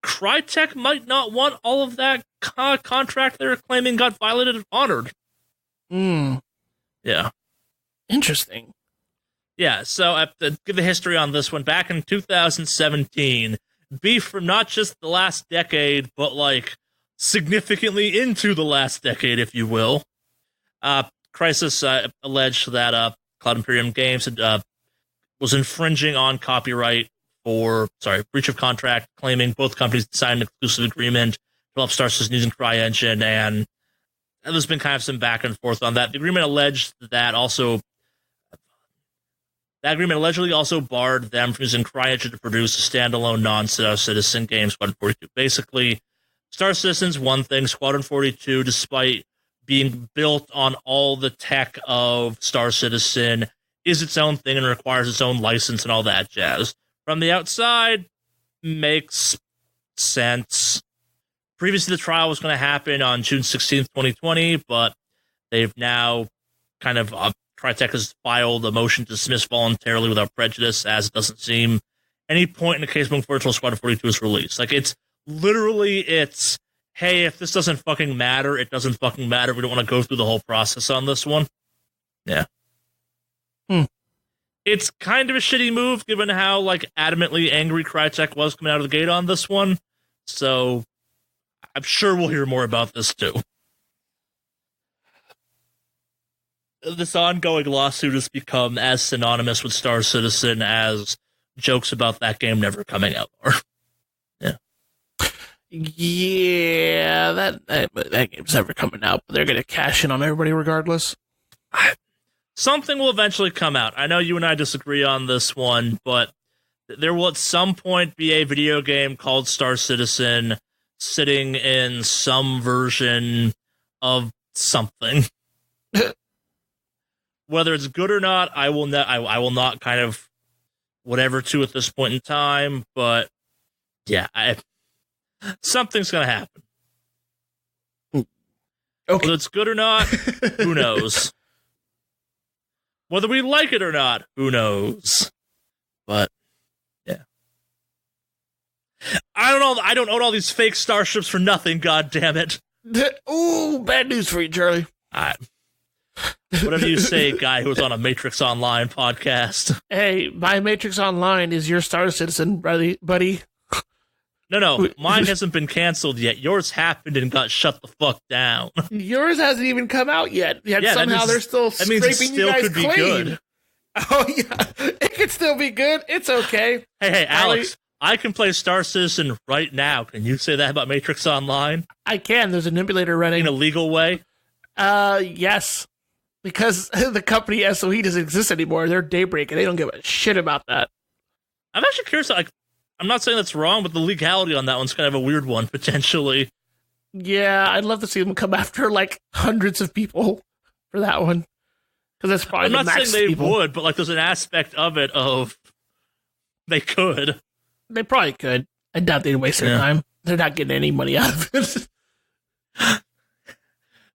Crytek might not want all of that contract they're claiming got violated honored. Yeah. Interesting. Yeah, so to give the history on this one, back in 2017, beef from not just the last decade, but like significantly into the last decade, if you will. Crisis alleged that Cloud Imperium Games had, was infringing on copyright breach of contract, claiming both companies signed an exclusive agreement to develop Star Citizen using CryEngine, and there's been kind of some back and forth on that. The agreement alleged that agreement allegedly also barred them from using CryEngine to produce a standalone non-Star Citizen game, Squadron 42. Basically, Star Citizen's one thing, Squadron 42, despite being built on all the tech of Star Citizen, is its own thing and requires its own license and all that jazz. From the outside, makes sense. Previously, the trial was going to happen on June 16th, 2020, but they've now kind of, Crytek has filed a motion to dismiss voluntarily without prejudice, as it doesn't seem any point in the case moving forward until Squadron 42 is released. Like, it's, hey, if this doesn't fucking matter, it doesn't fucking matter. We don't want to go through the whole process on this one. Yeah. It's kind of a shitty move, given how, like, adamantly angry Crytek was coming out of the gate on this one. So, I'm sure we'll hear more about this, too. This ongoing lawsuit has become as synonymous with Star Citizen as jokes about that game never coming out are. Yeah. Yeah, that game's never coming out, but they're going to cash in on everybody regardless. Something will eventually come out. I know you and I disagree on this one, but there will at some point be a video game called Star Citizen sitting in some version of something. Whether it's good or not, I will not kind of whatever to at this point in time, but yeah, something's going to happen. Okay. Whether it's good or not, who knows? Whether we like it or not, who knows? But, yeah. I don't know. I don't own all these fake starships for nothing, God damn it. Ooh, bad news for you, Charlie. Whatever you say, guy who was on a Matrix Online podcast. Hey, my Matrix Online is your Star Citizen, buddy. No, mine hasn't been canceled yet. Yours happened and got shut the fuck down. Yours hasn't even come out yet. Yet yeah, somehow they're still scraping you guys clean. Good. Oh yeah, it could still be good. It's okay. Hey, Alex, I can play Star Citizen right now. Can you say that about Matrix Online? I can. There's an emulator running. In a legal way? Yes. Because the company SOE doesn't exist anymore. They're Daybreak, and they don't give a shit about that. I'm actually curious. Like, I'm not saying that's wrong, but the legality on that one's kind of a weird one, potentially. Yeah, I'd love to see them come after, like, hundreds of people for that one. Because that's probably I'm the not max saying they people. would, but, like, there's an aspect of it of they could. They probably could. I doubt they'd waste their time. They're not getting any money out of it.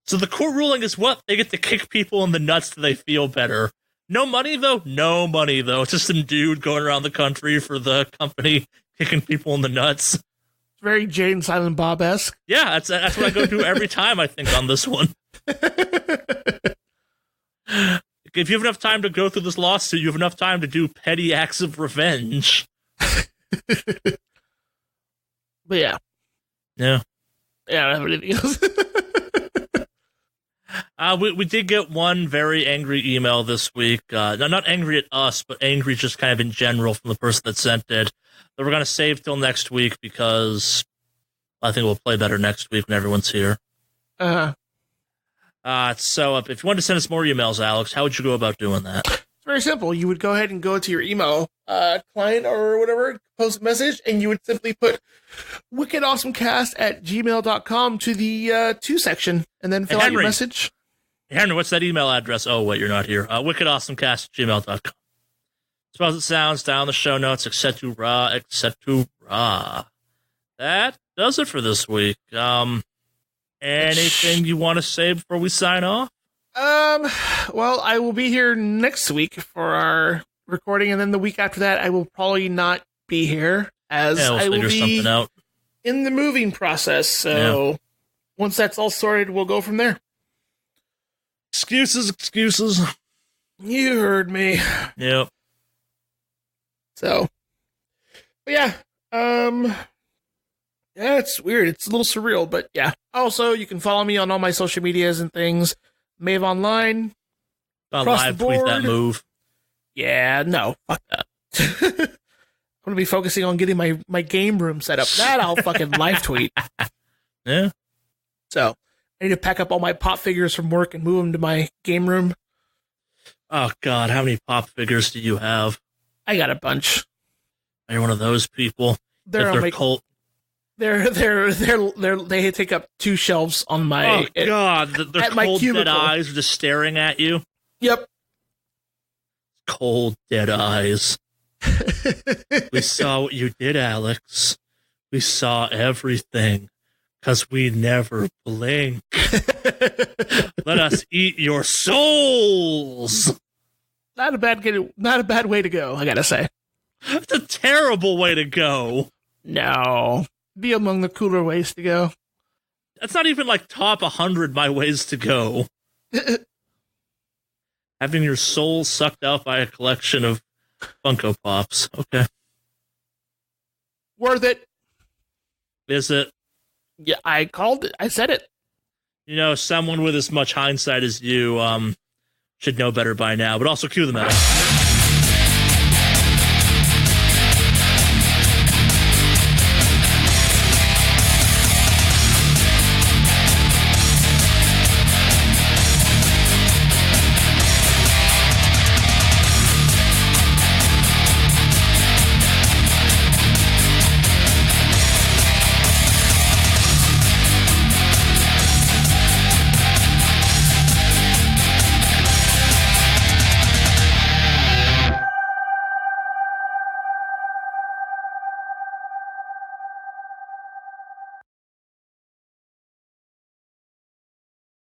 So the court ruling is what? They get to kick people in the nuts so they feel better. No money, though? No money, though. It's just some dude going around the country for the company kicking people in the nuts. It's very Jay and Silent Bob-esque. Yeah, that's what I go do every time, I think, on this one. If you have enough time to go through this lawsuit, you have enough time to do petty acts of revenge. But yeah. Yeah. Yeah, I don't have anything else. We did get one very angry email this week. Not angry at us, but angry just kind of in general from the person that sent it. That we're going to save till next week because I think we'll play better next week when everyone's here. So if you wanted to send us more emails, Alex, how would you go about doing that? It's very simple. You would go ahead and go to your email client or whatever, post a message, and you would simply put wickedawesomecast@gmail.com to the to section, and then fill out your message. Henry, what's that email address? Oh, wait, you're not here. wickedawesomecast@gmail.com. Suppose it sounds down the show notes, etc. That does it for this week. Anything you want to say before we sign off? Well, I will be here next week for our recording, and then the week after that, I will probably not be here as I will be something out. In the moving process. So once that's all sorted, we'll go from there. Excuses. You heard me. Yep. So, but yeah, yeah, it's weird. It's a little surreal, but yeah. Also, you can follow me on all my social medias and things. Mave Online. Live tweet that move. Yeah, no, fuck that. I'm gonna be focusing on getting my game room set up. That I'll fucking live tweet. Yeah. So I need to pack up all my pop figures from work and move them to my game room. Oh God, how many pop figures do you have? I got a bunch. You're one of those people. They're cold. They take up 2 shelves on my. Oh God, their cold dead eyes are just staring at you. Yep. Cold dead eyes. We saw what you did, Alex. We saw everything. 'Cause we never blink. Let us eat your souls. Not a bad way to go, I gotta say. It's a terrible way to go. No. Be among the cooler ways to go. That's not even like top 100 my ways to go. Having your soul sucked out by a collection of Funko Pops. Okay. Worth it. Is it? Yeah, I called it. I said it. You know, someone with as much hindsight as you should know better by now, but also cue the metal.